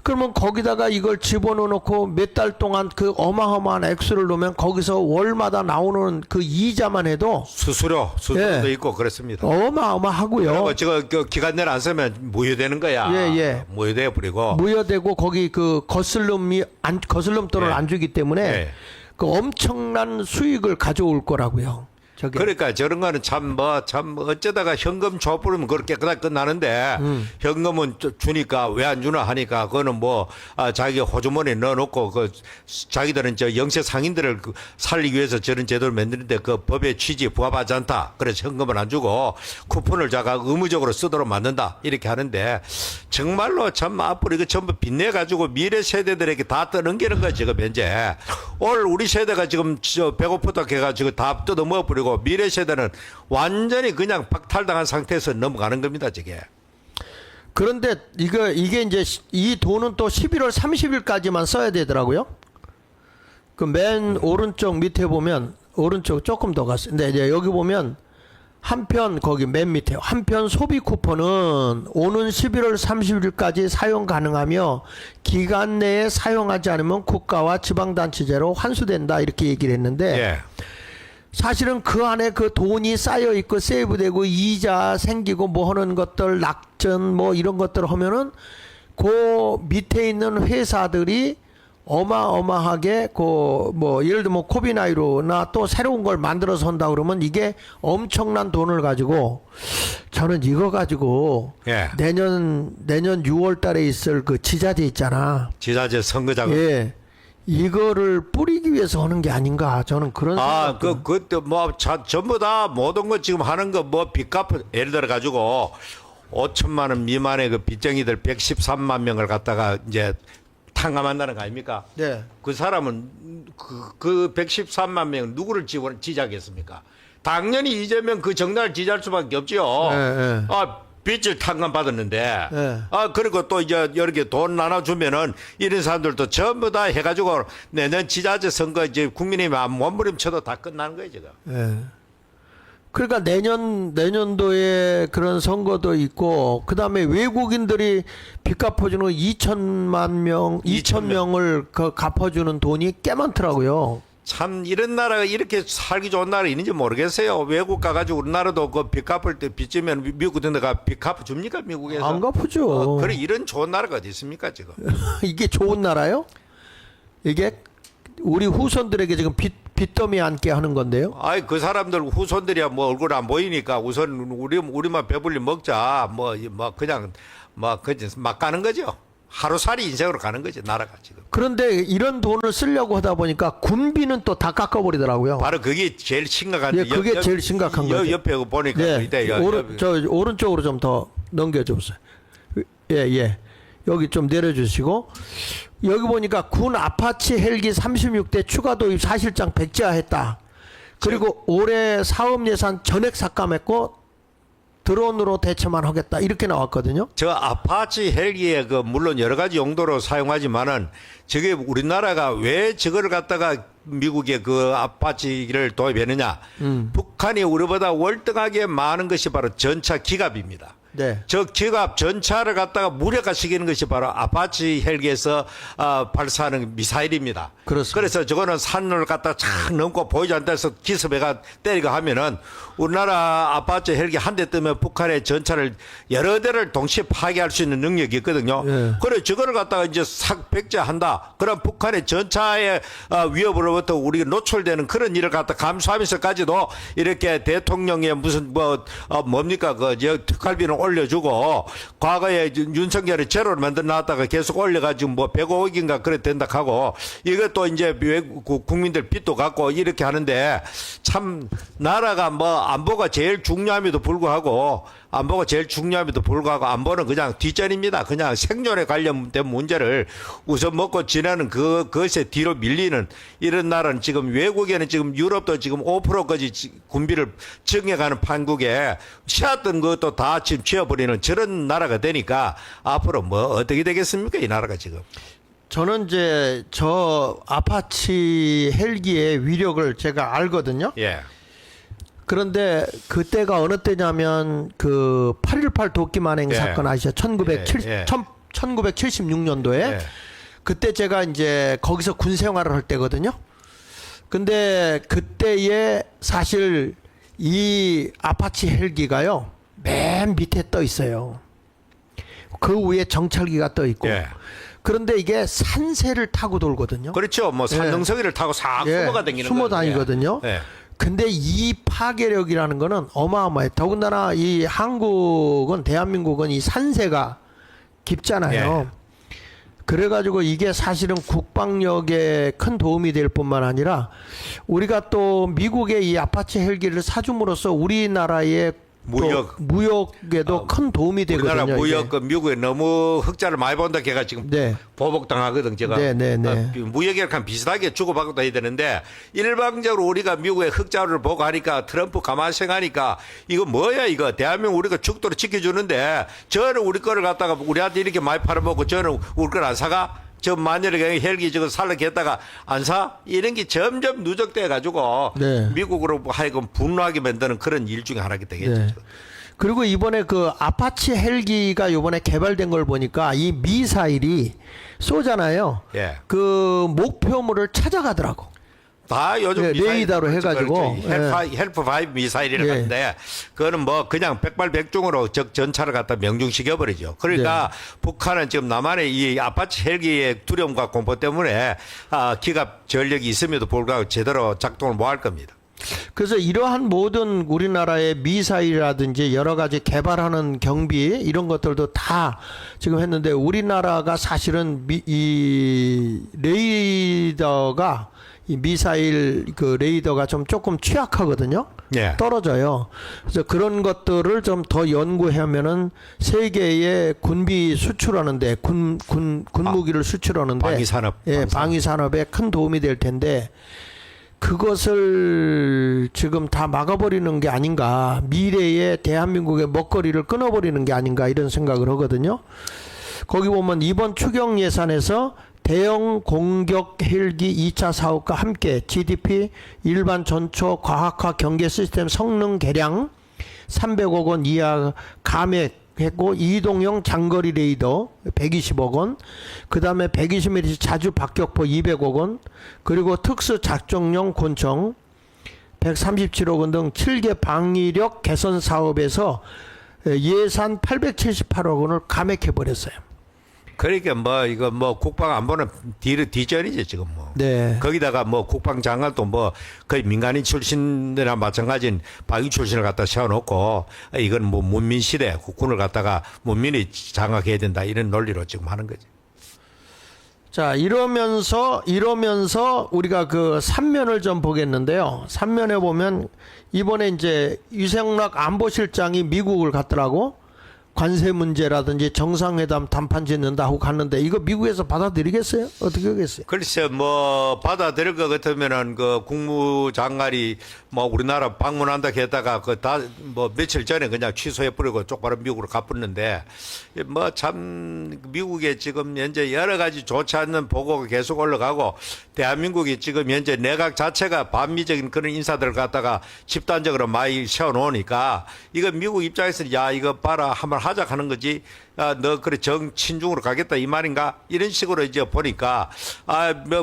그러면 거기다가 이걸 집어넣고 몇 달 동안 그 어마어마한 액수를 넣으면 거기서 월마다 나오는 그 이자만 해도 수수료도 예. 있고 그렇습니다. 어마어마하고요. 지금 그 기간 내로 안 쓰면 무효되는 거야. 예. 무효돼 버리고. 무효되고 거기 그 거슬름 돈을 예. 안 주기 때문에 예. 그 엄청난 수익을 가져올 거라고요. 저게. 그러니까 저런 거는 참 어쩌다가 현금 줘 부르면 그렇게 깨끗하게 끝나는데 현금은 주니까 왜 안 주나 하니까 그거는 자기 호주머니에 넣어놓고 자기들은 저 영세 상인들을 살리기 위해서 저런 제도를 만드는데 그 법의 취지에 부합하지 않다. 그래서 현금은 안 주고 쿠폰을 자가 의무적으로 쓰도록 만든다. 이렇게 하는데 정말로 참 앞으로 이거 전부 빚내 가지고 미래 세대들에게 다 떠넘기는 거야 지금 현재. 오늘 우리 세대가 지금 배고프다 해가지고 다 뜯어 먹어버리고 미래 세대는 완전히 그냥 박탈당한 상태에서 넘어가는 겁니다, 저게. 그런데 이게 이제 이 돈은 또 11월 30일까지만 써야 되더라고요. 그 맨 오른쪽 밑에 보면 오른쪽 조금 더 갔어요. 근데 이제 여기 보면 한편 거기 맨 밑에 한편 소비 쿠폰은 오는 11월 30일까지 사용 가능하며 기간 내에 사용하지 않으면 국가와 지방단체제로 환수된다 이렇게 얘기를 했는데 예. 사실은 그 안에 그 돈이 쌓여 있고 세이브되고 이자 생기고 뭐 하는 것들 낙전 뭐 이런 것들 하면은 그 밑에 있는 회사들이 어마어마하게 그 뭐 예를 들면 코비나이로나 또 새로운 걸 만들어서 한다 그러면 이게 엄청난 돈을 가지고 저는 이거 가지고 예. 내년 6월 달에 있을 그 지자재 있잖아. 지자체 선거자금. 예. 이거를 뿌리기 위해서 하는 게 아닌가 저는 그런 아, 생각도. 그때 전부 다 모든 거 지금 하는 거 뭐 빚값 예를 들어 가지고 5천만 원 미만의 그 빚쟁이들 113만 명을 갖다가 이제 탕감한다는 거 아닙니까? 네. 그 사람은 그 113만 명 누구를 지지하겠습니까? 당연히 이재명 그 정당을 지지할 수밖에 없지요. 네. 아, 빚을 탕감받았는데, 네. 그리고 또 이제 이렇게 돈 나눠주면은 이런 사람들도 전부 다 해가지고 내년 지자체 선거 이제 국민의힘 몸부림쳐도 다 끝나는 거예요, 지금. 예. 그러니까 내년도에 그런 선거도 있고, 그 다음에 외국인들이 빚 갚아주는 2,000명을 그 갚아주는 돈이 꽤 많더라고요. 참 이런 나라가 이렇게 살기 좋은 나라 있는지 모르겠어요. 외국 가가지고 우리나라도 그 빚 갚을 때 빚지면 미국 같은 데가 빚 갚아줍니까, 미국에서? 안 갚아줘. 그래 이런 좋은 나라가 어디 있습니까, 지금? 이게 좋은 나라요? 이게 우리 후손들에게 지금 빚더미 앉게 하는 건데요. 아이 그 사람들 후손들이야 뭐 얼굴 안 보이니까 우선 우리만 배불리 먹자 뭐 그냥 막 가는 거죠. 하루살이 인생으로 가는 거지 나라가 지금. 그런데 이런 돈을 쓰려고 하다 보니까 군비는 또 다 깎아버리더라고요. 바로 그게 제일 심각한. 예, 그게 제일 심각한 거죠. 옆에 보니까 네, 이때 오른쪽으로 좀 더 넘겨주세요. 예. 여기 좀 내려주시고 여기 보니까 군 아파치 헬기 36대 추가 도입 사실상 백지화했다. 그리고 올해 사업 예산 전액 삭감했고 드론으로 대처만 하겠다 이렇게 나왔거든요. 저 아파치 헬기에 그 물론 여러 가지 용도로 사용하지만은 저게 우리나라가 왜 저걸 갖다가 미국의 그 아파치를 도입했느냐? 북한이 우리보다 월등하게 많은 것이 바로 전차 기갑입니다. 네. 저 기갑 전차를 갖다가 무력화시키는 것이 바로 아파치 헬기에서 발사하는 미사일입니다. 그렇습니다. 그래서 저거는 산을 갖다가 착 넘고 보이지 않는 데서 기습해가 때리고 하면은 우리나라 아파치 헬기 한 대 뜨면 북한의 전차를 여러 대를 동시에 파괴할 수 있는 능력이 있거든요. 예. 그래 저거를 갖다가 이제 싹 백제한다. 그럼 북한의 전차의 위협으로부터 우리가 노출되는 그런 일을 갖다 감수하면서까지도 이렇게 대통령의 무슨 뭡니까 특활비는 올려주고 과거에 윤석열이 제로를 만들어 놨다가 계속 올려가지고 뭐 105억인가 그래 된다 하고 이것도 이제 외국 국민들 빚도 갖고 이렇게 하는데 참 나라가 뭐 안보가 제일 중요함에도 불구하고 안보는 그냥 뒷전입니다. 그냥 생존에 관련된 문제를 우선 먹고 지나는 그것에 뒤로 밀리는 이런 나라는 지금 외국에는 지금 유럽도 지금 5%까지 군비를 증액하는 판국에 쉬었던 것도 다 지금 치워버리는 저런 나라가 되니까 앞으로 뭐 어떻게 되겠습니까? 이 나라가 지금. 저는 이제 저 아파치 헬기의 위력을 제가 알거든요. 예. 그런데 그때가 어느 때냐면 그 8.18 도끼만행 예. 사건 아시죠? 1976년도에 예. 그때 제가 이제 거기서 군 생활을 할 때거든요. 근데 그때에 사실 이 아파치 헬기가요 맨 밑에 떠 있어요. 그 위에 정찰기가 떠 있고. 예. 그런데 이게 산세를 타고 돌거든요. 그렇죠. 뭐 산등성이를 타고 싹 숨어가 다니는 숨어 거예요. 다니거든요. 예. 근데 이 파괴력이라는 거는 어마어마해. 더군다나 이 대한민국은 이 산세가 깊잖아요. 예. 그래가지고 이게 사실은 국방력에 큰 도움이 될 뿐만 아니라 우리가 또 미국의 이 아파치 헬기를 사줌으로써 우리나라의 무역에도 큰 도움이 되거든요. 우리나라 무역 이게. 그 미국에 너무 흑자를 많이 본다 걔가 지금 네. 보복당하거든 제가. 네. 무역이랑 비슷하게 주고받고 해야 되는데 일방적으로 우리가 미국의 흑자를 보고 하니까 트럼프 가만히 생각하니까 이거 뭐야 이거 대한민국 우리가 죽도록 지켜주는데 저는 우리 거를 갖다가 우리한테 이렇게 많이 팔아먹고 저는 우리 걸 안 사가? 저 만일에 헬기 저거 살려겠다가 안 사? 이런 게 점점 누적돼 가지고 네. 미국으로 하여금 분노하게 만드는 그런 일 중에 하나가 되겠죠. 네. 그리고 이번에 그 아파치 헬기가 이번에 개발된 걸 보니까 이 미사일이 쏘잖아요. 예. 그 목표물을 찾아가더라고. 다 요즘 예, 미사일 레이더로 해가지고, 헬프 5 미사일이라고 예. 하는데 그거는 뭐 그냥 백발백중으로 적 전차를 갖다 명중시켜 버리죠. 그러니까 북한은 지금 남한의 이 아파치 헬기의 두려움과 공포 때문에 기갑 전력이 있음에도 불구하고 제대로 작동을 못 할 겁니다. 그래서 이러한 모든 우리나라의 미사일이라든지 여러 가지 개발하는 경비 이런 것들도 다 지금 했는데 우리나라가 사실은 이 레이더가 이 미사일 그 레이더가 좀 조금 취약하거든요. 예. 떨어져요. 그래서 그런 것들을 좀 더 연구하면은 세계에 군비 수출하는데 군무기를 수출하는데 방위산업. 예, 방위산업에 큰 도움이 될 텐데 그것을 지금 다 막아버리는 게 아닌가. 미래의 대한민국의 먹거리를 끊어버리는 게 아닌가 이런 생각을 하거든요. 거기 보면 이번 추경 예산에서 대형 공격 헬기 2차 사업과 함께 GDP 일반 전초 과학화 경계 시스템 성능 개량 300억 원 이하 감액했고 이동형 장거리 레이더 120억 원, 그 다음에 120mm 자주 박격포 200억 원, 그리고 특수 작전용 권총 137억 원 등 7개 방위력 개선 사업에서 예산 878억 원을 감액해버렸어요. 그러니까 뭐 이거 뭐 국방안보는 뒤전이지 지금 뭐. 네. 거기다가 뭐 국방장관도 뭐 거의 민간인 출신이나 마찬가지인 방위 출신을 갖다 세워놓고 이건 뭐 문민 시대 국군을 갖다가 문민이 장악해야 된다 이런 논리로 지금 하는 거지. 자, 이러면서 우리가 그 3면을 좀 보겠는데요. 3면에 보면 이번에 이제 유승락 안보실장이 미국을 갔더라고. 관세 문제라든지 정상회담 담판 짓는다 하고 갔는데 이거 미국에서 받아들이겠어요? 어떻게 하겠어요? 글쎄 뭐 받아들일 것 같으면은 그 국무장관이 뭐 우리나라 방문한다 했다가 그 다 뭐 며칠 전에 그냥 취소해 버리고 쪽바로 미국으로 가붙는데 뭐 참 미국에 지금 현재 여러 가지 좋지 않는 보고가 계속 올라가고 대한민국이 지금 현재 내각 자체가 반미적인 그런 인사들을 갖다가 집단적으로 많이 세워놓으니까 이거 미국 입장에서는 야 이거 봐라 한번 하자 하는 거지. 너 그래 정친중으로 가겠다 이 말인가 이런 식으로 이제 보니까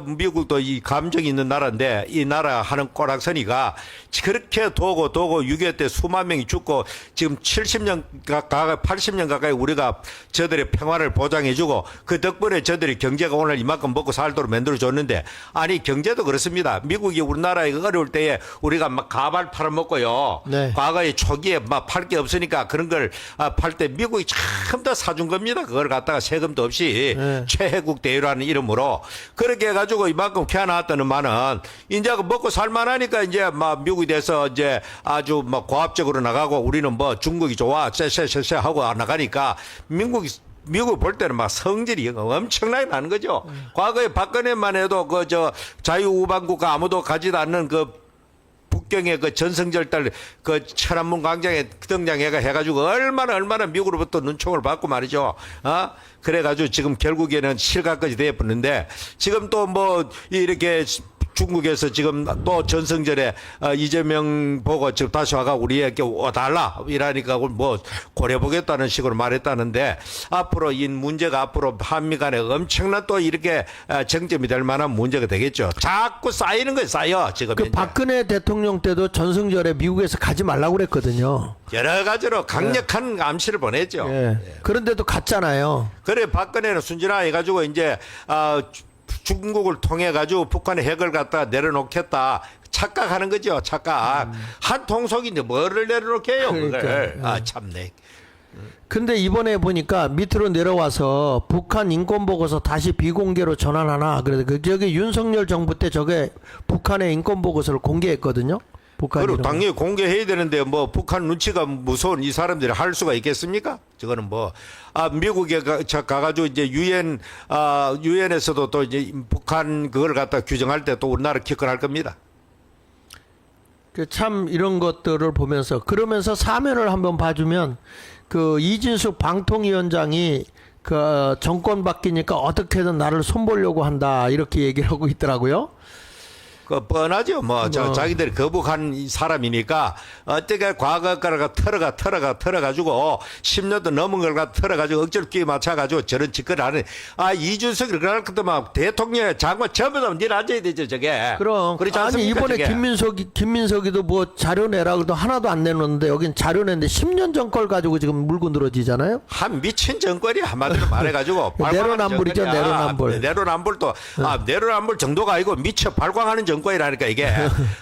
미국도 이 감정이 있는 나라인데 이 나라 하는 꼬락서니가 그렇게 도고 6.25 때 수만 명이 죽고 지금 70년 가까이 80년 가까이 우리가 저들의 평화를 보장해주고 그 덕분에 저들이 경제가 오늘 이만큼 먹고 살도록 만들어줬는데 아니 경제도 그렇습니다. 미국이 우리나라에 어려울 때에 우리가 막 가발 팔아먹고요. 네. 과거에 초기에 막 팔 게 없으니까 그런 걸 팔 때 미국이 참 다 사준 겁니다. 그걸 갖다가 세금도 없이 최혜국 대유라는 이름으로 그렇게 해가지고 이만큼 키워놨더니만은 이제 먹고 살만하니까 이제 막 미국이 돼서 이제 아주 막 고압적으로 나가고 우리는 뭐 중국이 좋아 쎄쎄쎄쎄 하고 나가니까 미국 볼 때는 막 성질이 엄청나게 나는 거죠. 과거에 박근혜만 해도 그 저 자유우방국가 아무도 가지도 않는 그 북경의 그 전성절 달 그 천안문 광장에 등장해가 해가지고 얼마나 미국으로부터 눈총을 받고 말이죠. 그래가지고 지금 결국에는 실각까지 돼버렸는데 지금 또 뭐 이렇게 중국에서 지금 또 전성절에 이재명 보고 지금 다시 와가 우리에게 와달라 이러니까 뭐 고려보겠다는 식으로 말했다는데 앞으로 이 문제가 앞으로 한미 간에 엄청난 또 이렇게 쟁점이 될 만한 문제가 되겠죠. 자꾸 쌓이는 거예요. 쌓여 지금. 그 박근혜 대통령 때도 전승절에 미국에서 가지 말라고 그랬거든요. 여러 가지로 강력한 암시를 보냈죠. 예. 그런데도 갔잖아요. 그래 박근혜는 순진하게 해가지고 이제 중국을 통해 가지고 북한의 핵을 갖다가 내려놓겠다 착각하는 거죠. 착각. 한 통속인데 뭐를 내려놓게요. 그걸. 참네. 근데 이번에 보니까 밑으로 내려와서 북한 인권 보고서 다시 비공개로 전환하나. 그래서 저기 윤석열 정부 때 저게 북한의 인권 보고서를 공개했거든요. 그리고 당연히 공개해야 되는데 뭐 북한 눈치가 무서운 이 사람들이 할 수가 있겠습니까? 저거는 뭐 미국에 가가지고 이제 유엔에서도 또 이제 북한 그걸 갖다 규정할 때 또 우리나라 기권할 겁니다. 참 이런 것들을 보면서 그러면서 사면을 한번 봐주면 그 이진숙 방통위원장이 그 정권 바뀌니까 어떻게든 나를 손보려고 한다 이렇게 얘기를 하고 있더라고요. 그 뻔하죠. 자기들이 거북한 사람이니까 어떻게 과거 거가 털어가지고 10년도 넘은 걸 갖다 털어가지고 억지로 끼 맞춰가지고 저런 짓거리를 하는. 이준석이 그럴 것도 막 대통령 장관 전부 다 니를 앉아야 되죠 저게. 그럼 그렇지 아니 않습니까, 이번에 저게? 김민석이도 뭐 자료 내라 그래도 하나도 안 내놓는데 여긴 자료 냈는데 10년 전 걸 가지고 지금 물고 늘어지잖아요. 한 미친 정권이 한마디로 말해가지고 내로남불이죠, 정권이야. 내로남불. 내로남불도 내로남불 정도가 아니고 미쳐 발광하는 정권이라니까 이게.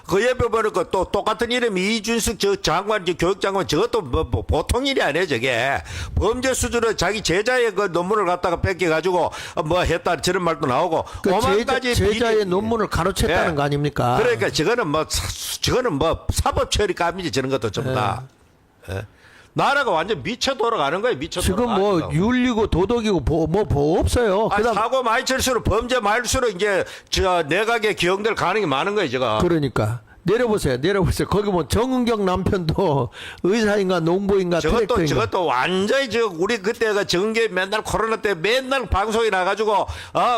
그 옆에 보니까 또 똑같은 이름이 이준석 저 장관, 저 교육장관 저것도 뭐 보통 일이 아니에요 저게. 범죄 수준으로 자기 제자의 그 논문을 갖다가 뺏겨가지고 뭐 했다 저런 말도 나오고. 그 오만 가지 제자의 논문을 가로챘다는 예. 거 아닙니까? 그러니까 저거는 뭐 사법 처리 감이지 저런 것도 전부 다. 예. 나라가 완전 미쳐 돌아가는 거예요. 미쳐 지금 돌아가는 뭐 거. 윤리고 도덕이고 뭐 없어요. 그다음 사고 많이 칠수록 범죄 많을수록 이제 저 내각의 기형들 가능이 많은 거예요, 제가. 그러니까 내려보세요. 거기 뭐 정은경 남편도 의사인가 농부인가 트랙터인가. 저것도 완전히 우리 그때가 정계 맨날 코로나 때 맨날 방송에 나가지고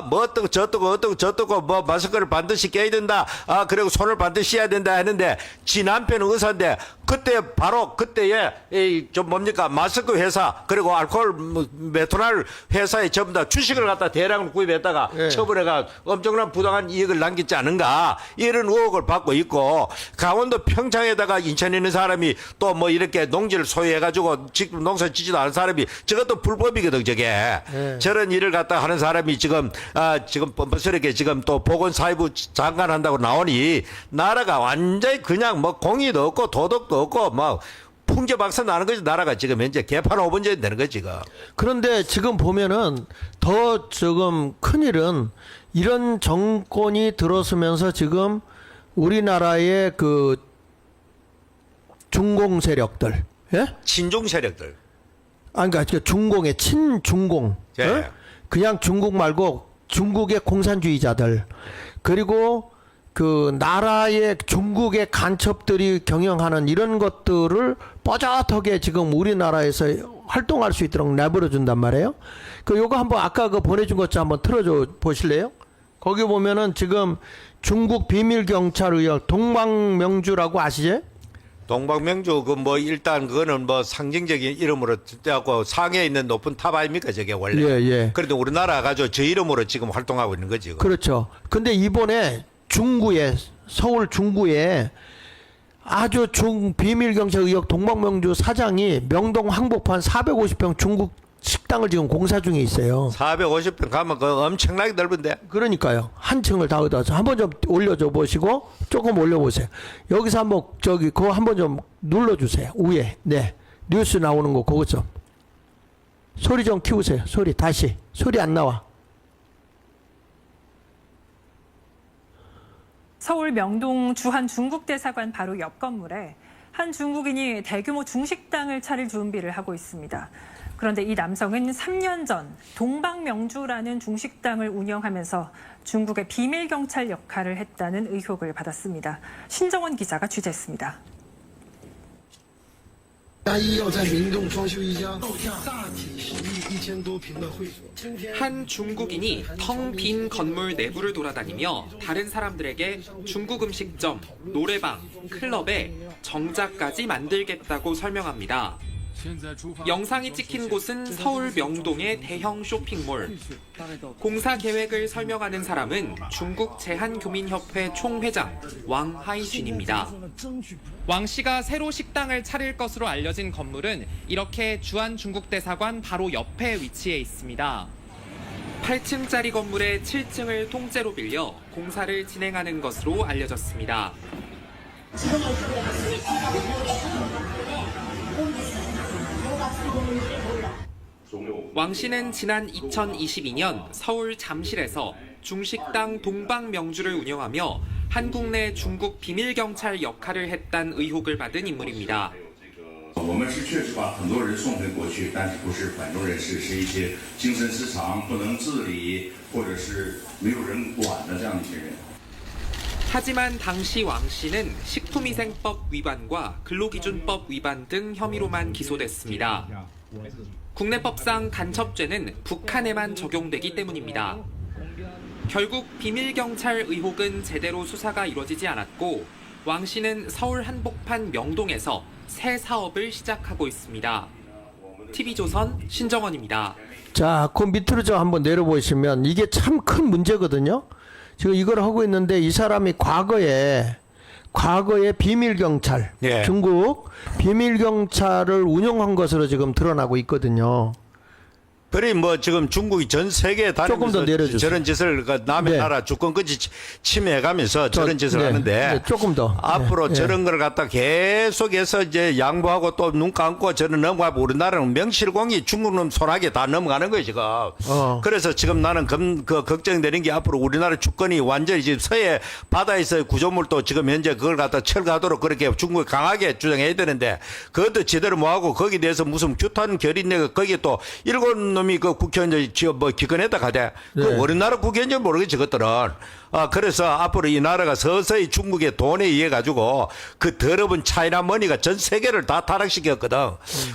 뭐 어떻고 저떻고 뭐 마스크를 반드시 껴야 된다. 그리고 손을 반드시 씻어야 된다 했는데 지 남편은 의사인데 그때 바로 그때에 좀 뭡니까 마스크 회사 그리고 알코올 메탄올 회사에 전부 다 주식을 갖다 대량으로 구입했다가 예. 처분해가 엄청난 부당한 이익을 남기지 않은가 이런 의혹을 받고 있고 강원도 평창에다가 인천에 있는 사람이 또 뭐 이렇게 농지를 소유해가지고 직접 농사 짓지도 않은 사람이 저것도 불법이거든 저게. 예. 저런 일을 갖다 하는 사람이 지금 뻔뻔스럽게 지금 또 보건사회부 장관 한다고 나오니 나라가 완전히 그냥 뭐 공의도 없고 도덕도 없고 막 풍제박산 나는 거지. 나라가 지금 현재 개판 5번째 되는 거지 지금. 그런데 지금 보면은 더 지금 큰일은 이런 정권이 들어서면서 지금 우리나라의 그 중공 세력들, 예? 친중 세력들. 그러니까 중공의 친중공, 예. 어? 그냥 중국 말고 중국의 공산주의자들, 그리고 그 나라의 중국의 간첩들이 경영하는 이런 것들을 뻣뻣하게 지금 우리나라에서 활동할 수 있도록 내버려 준단 말이에요. 그 요거 한번 아까 그 보내준 것 좀 한번 틀어줘 보실래요? 거기 보면은 지금 중국 비밀 경찰 의혹 동방명주라고 아시죠? 동방명주 그 뭐 일단 그거는 뭐 상징적인 이름으로 갖고 상해에 있는 높은 탑 아닙니까 저게 원래. 예. 그런데 우리나라 가지고 저 이름으로 지금 활동하고 있는 거지. 그렇죠. 근데 이번에 중구에 서울 중구에 아주 비밀 경찰 의혹 동방명주 사장이 명동 항복판 450평 중국 식당을 지금 공사 중에 있어요. 450평 가면 그 엄청나게 넓은데. 그러니까요. 한 층을 다 얻어서 한번 좀 올려줘 보시고 조금 올려보세요. 여기서 한번 그거 한번 좀 눌러주세요. 위에 네 뉴스 나오는 거 그거 좀 소리 좀 키우세요. 소리 다시 소리 안 나와. 서울 명동 주한 중국 대사관 바로 옆 건물에 한 중국인이 대규모 중식당을 차릴 준비를 하고 있습니다. 그런데 이 남성은 3년 전 동방명주라는 중식당을 운영하면서 중국의 비밀 경찰 역할을 했다는 의혹을 받았습니다. 신정원 기자가 취재했습니다. 한 중국인이 텅 빈 건물 내부를 돌아다니며 다른 사람들에게 중국 음식점, 노래방, 클럽에 정자까지 만들겠다고 설명합니다. 영상이 찍힌 곳은 서울 명동의 대형 쇼핑몰. 공사 계획을 설명하는 사람은 중국 제한교민협회 총회장 왕하이준입니다. 왕 씨가 새로 식당을 차릴 것으로 알려진 건물은 이렇게 주한 중국 대사관 바로 옆에 위치해 있습니다. 8층짜리 건물의 7층을 통째로 빌려 공사를 진행하는 것으로 알려졌습니다. 왕 씨는 지난 2022년 서울 잠실에서 중식당 동방명주를 운영하며 한국 내 중국 비밀 경찰 역할을 했다는 의혹을 받은 인물입니다. 我们是确实把很多人送回国去，但是不是反中人士，是一些精神失常、不能自理，或者是没有人管的这样一些人。 하지만 당시 왕 씨는 식품위생법 위반과 근로기준법 위반 등 혐의로만 기소됐습니다. 국내법상 간첩죄는 북한에만 적용되기 때문입니다. 결국 비밀경찰 의혹은 제대로 수사가 이루어지지 않았고 왕 씨는 서울 한복판 명동에서 새 사업을 시작하고 있습니다. TV조선 신정원입니다. 자, 그 밑으로 좀 한번 내려보시면 이게 참 큰 문제거든요. 지금 이걸 하고 있는데 이 사람이 과거에 비밀경찰, 예. 중국 비밀경찰을 운영한 것으로 지금 드러나고 있거든요. 그리 뭐 지금 중국이 전 세계에 조금 더 다니면서 내려주세요. 저런 짓을 그 남의 네. 나라 주권까지 침해가면서 저런 짓을 네, 하는데 네, 조금 더. 앞으로 네, 저런 걸 갖다 계속해서 이제 양보하고 또 눈 감고 저는 넘어가고 우리나라는 명실공히 중국 놈 손아귀에 다 넘어가는 거예요 지금. 그래서 지금 나는 그 걱정되는 게 앞으로 우리나라 주권이 완전히 지금 서해 바다에서 구조물도 지금 현재 그걸 갖다 철거하도록 그렇게 중국이 강하게 주장해야 되는데 그것도 제대로 못하고 거기에 대해서 무슨 규탄 결의내가 거기에 또 일곱 놈이 그 국회의원 뭐 기권했다 가대. 그 네. 우리나라 국회의원인지 모르겠지 그것들은. 그래서 앞으로 이 나라가 서서히 중국의 돈에 의해 가지고 그 더러운 차이나 머니가 전 세계를 다 타락시켰거든.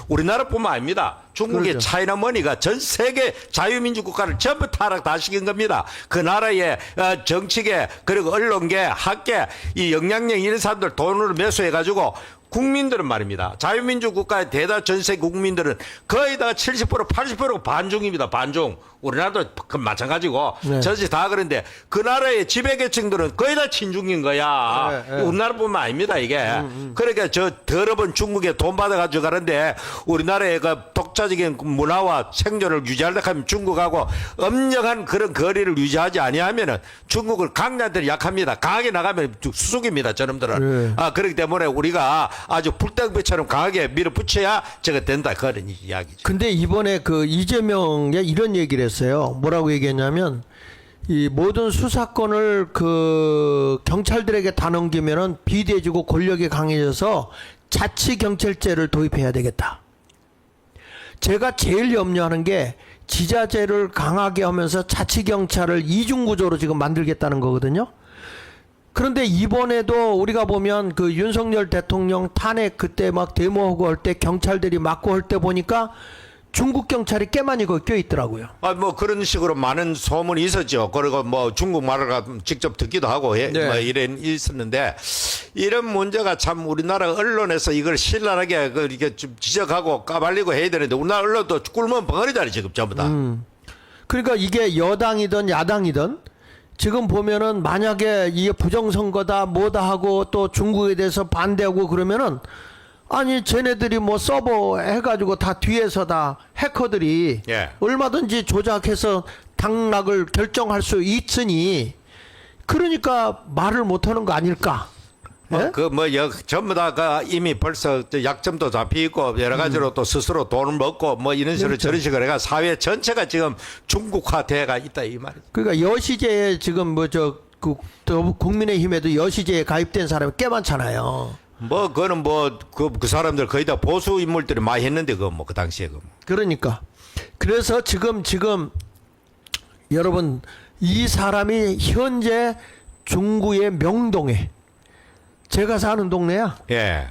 우리나라뿐만 아닙니다. 중국의 그렇죠. 차이나 머니가 전 세계 자유민주 국가를 전부 타락 다 시킨 겁니다. 그 나라의 정치계 그리고 언론계 학계 이 영향력 있는 사람들 돈으로 매수해 가지고 국민들은 말입니다. 자유민주 국가의 대다 전세 국민들은 거의 다 70% 80%가 반중입니다. 반중. 우리나라도 마찬가지고 네. 전체 다 그런데 그 나라의 지배계층들은 거의 다 친중인 거야. 네, 네. 우리나라뿐만 아닙니다 이게. 그러니까 저 더러운 중국에 돈 받아가지고 가는데 우리나라의 그 독자적인 문화와 생존을 유지하려고 하면 중국하고 엄정한 그런 거리를 유지하지 아니하면은 중국을 강자들이 약합니다. 강하게 나가면 수숙입니다 저놈들은. 네. 그렇기 때문에 우리가 아주 불닭배처럼 강하게 밀어붙여야 저거 된다 그런 이야기죠. 근데 이번에 그 이재명이 이런 얘기를 했어요. 뭐라고 얘기했냐면 이 모든 수사권을 그 경찰들에게 다 넘기면은 비대해지고 권력이 강해져서 자치경찰제를 도입해야 되겠다. 제가 제일 염려하는 게 지자체를 강하게 하면서 자치경찰을 이중구조로 지금 만들겠다는 거거든요. 그런데 이번에도 우리가 보면 그 윤석열 대통령 탄핵 그때 막 데모하고 할 때 경찰들이 막고 할 때 보니까 중국 경찰이 꽤 많이 거기 껴있더라고요. 뭐 그런 식으로 많은 소문이 있었죠. 그리고 뭐 중국말을 직접 듣기도 하고 네. 뭐 이런 있었는데 이런 문제가 참 우리나라 언론에서 이걸 신랄하게 이렇게 좀 지적하고 까발리고 해야 되는데 우리나라 언론도 꿀면 벙어리다니 지금 전부 다. 그러니까 이게 여당이든 야당이든 지금 보면은 만약에 이게 부정선거다 뭐다 하고 또 중국에 대해서 반대하고 그러면은 아니 쟤네들이 뭐 서버 해가지고 다 뒤에서 다 해커들이 예. 얼마든지 조작해서 당락을 결정할 수 있으니 그러니까 말을 못하는 거 아닐까? 예? 전부 다 이미 벌써 약점도 잡히고 여러 가지로 또 스스로 돈을 먹고 뭐 이런 식으로 그렇죠. 저런 식으로 해가 사회 전체가 지금 중국화돼가 있다 이 말이죠. 그러니까 여시제에 지금 국민의힘에도 여시제에 가입된 사람이 꽤 많잖아요. 뭐 그거는 그 사람들 거의 다 보수 인물들이 많이 했는데 그 당시에 그러니까 그래서 지금 여러분 이 사람이 현재 중구의 명동에 제가 사는 동네야. 예.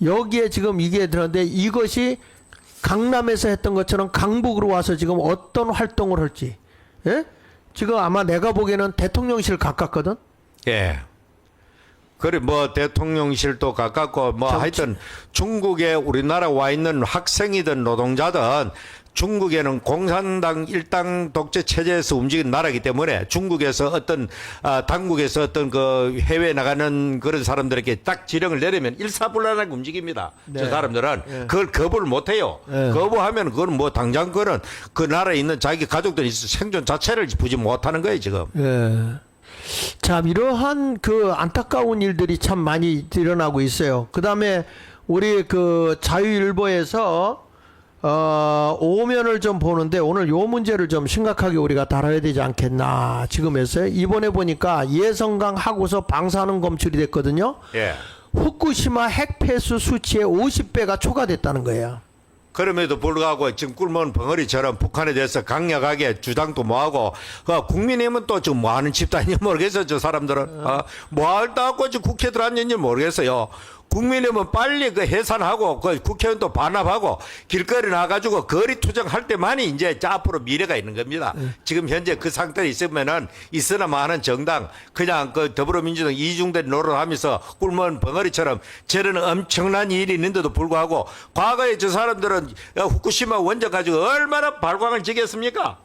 여기에 지금 이게 들었는데 이것이 강남에서 했던 것처럼 강북으로 와서 지금 어떤 활동을 할지. 예? 지금 아마 내가 보기에는 대통령실 가깝거든. 예. 그래 뭐 대통령실도 가깝고 뭐 하여튼 중국에 우리나라 와 있는 학생이든 노동자든 중국에는 공산당 일당 독재 체제에서 움직이는 나라이기 때문에 중국에서 어떤 당국에서 어떤 그 해외에 나가는 그런 사람들에게 딱 지령을 내리면 일사불란하게 움직입니다. 네. 저 사람들은 네. 그걸 거부를 못 해요. 네. 거부하면 그건 뭐 당장 그는 그 나라에 있는 자기 가족들이 생존 자체를 보지 못하는 거예요, 지금. 예. 참 이러한 그 안타까운 일들이 참 많이 일어나고 있어요. 그다음에 우리 그 자유일보에서 오면을 좀 보는데 오늘 요 문제를 좀 심각하게 우리가 다뤄야 되지 않겠나 지금 했어요. 이번에 보니까 예성강 하고서 방사능 검출이 됐거든요. 예. 후쿠시마 핵 폐수 수치의 50배가 초과됐다는 거예요. 그럼에도 불구하고 지금 꿀먹은 벙어리처럼 북한에 대해서 강력하게 주장도 뭐하고 국민의힘은 또 지금 뭐하는 집단인지 모르겠어요. 저 사람들은 뭐할다고 지금 국회 들어왔는지 모르겠어요. 국민의힘은 빨리 그 해산하고 그 국회의원도 반납하고 길거리 나가지고 거리 투쟁할 때만이 이제 앞으로 미래가 있는 겁니다. 지금 현재 그 상태에 있으면은 있으나 마는 정당 그냥 그 더불어민주당 이중된 노릇하면서 꿀먹은 벙어리처럼 저런 엄청난 일이 있는데도 불구하고 과거에 저 사람들은 후쿠시마 원전 가지고 얼마나 발광을 지겠습니까?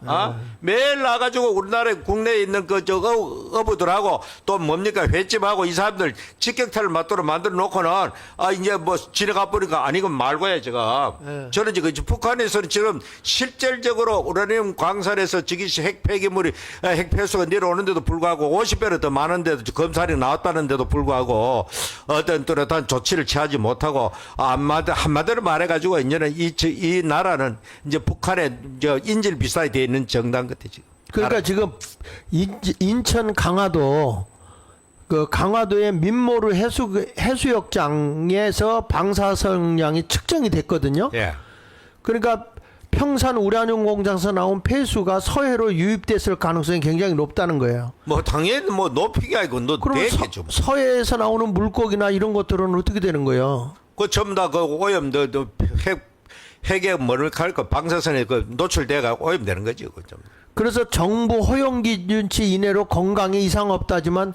매일 나가지고 우리나라 국내에 있는 그 저 어부들하고 또 뭡니까 횟집하고 이 사람들 직격탄을 맞도록 만들어 놓고는 이제 뭐 지나가 보니까 아니건 말고야 제가 저는 지금 북한에서는 지금 실질적으로 우라늄 광산에서 즉시 핵 폐기물이 핵 폐수가 내려오는데도 불구하고 50배로 더 많은데도 검사이 나왔다는데도 불구하고 어떤 뚜렷한 조치를 취하지 못하고 한마디로 말해가지고 이제는 이 나라는 이제 북한의 인질 비슷하게 돼 있는 정당 같아 지금. 그러니까 지금 인천 강화도 그 강화도의 민모르 해수욕장에서 방사성량이 측정이 됐거든요. 예. 그러니까 평산 우라늄 공장에서 나온 폐수가 서해로 유입됐을 가능성이 굉장히 높다는 거예요. 뭐 당연히 뭐 높이가 아니고 그럼 되겠죠. 서해에서 나오는 물고기나 이런 것들은 어떻게 되는 거예요? 그 전부 다 그 오염 핵에 뭐랄까 할까 방사선에 그 노출돼가 오염되는 거지 그 좀. 그래서 정부 허용 기준치 이내로 건강에 이상 없다지만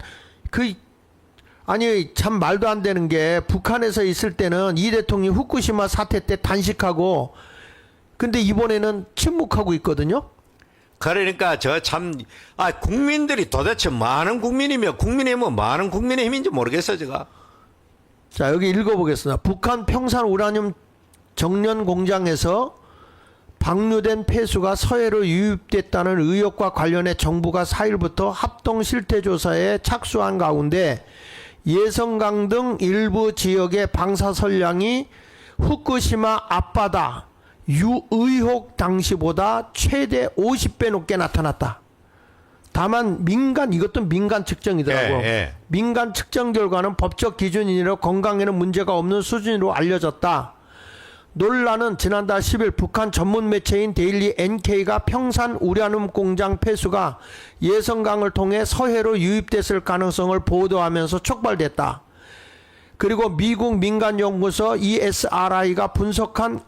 아니 참 말도 안 되는 게 북한에서 있을 때는 이 대통령이 후쿠시마 사태 때 단식하고 근데 이번에는 침묵하고 있거든요. 그러니까 국민들이 도대체 많은 국민이며 국민의힘은 많은 국민의 힘인지 모르겠어 제가. 자 여기 읽어보겠습니다. 북한 평산 우라늄 정년 공장에서 방류된 폐수가 서해로 유입됐다는 의혹과 관련해 정부가 4일부터 합동 실태조사에 착수한 가운데 예성강 등 일부 지역의 방사선량이 후쿠시마 앞바다 유의혹 당시보다 최대 50배 높게 나타났다. 다만 이것도 민간 측정이더라고요. 예. 민간 측정 결과는 법적 기준이므로 건강에는 문제가 없는 수준으로 알려졌다. 논란은 지난달 10일 북한 전문 매체인 데일리 NK가 평산 우라늄 공장 폐수가 예성강을 통해 서해로 유입됐을 가능성을 보도하면서 촉발됐다. 그리고 미국 민간연구소 ESRI가 분석한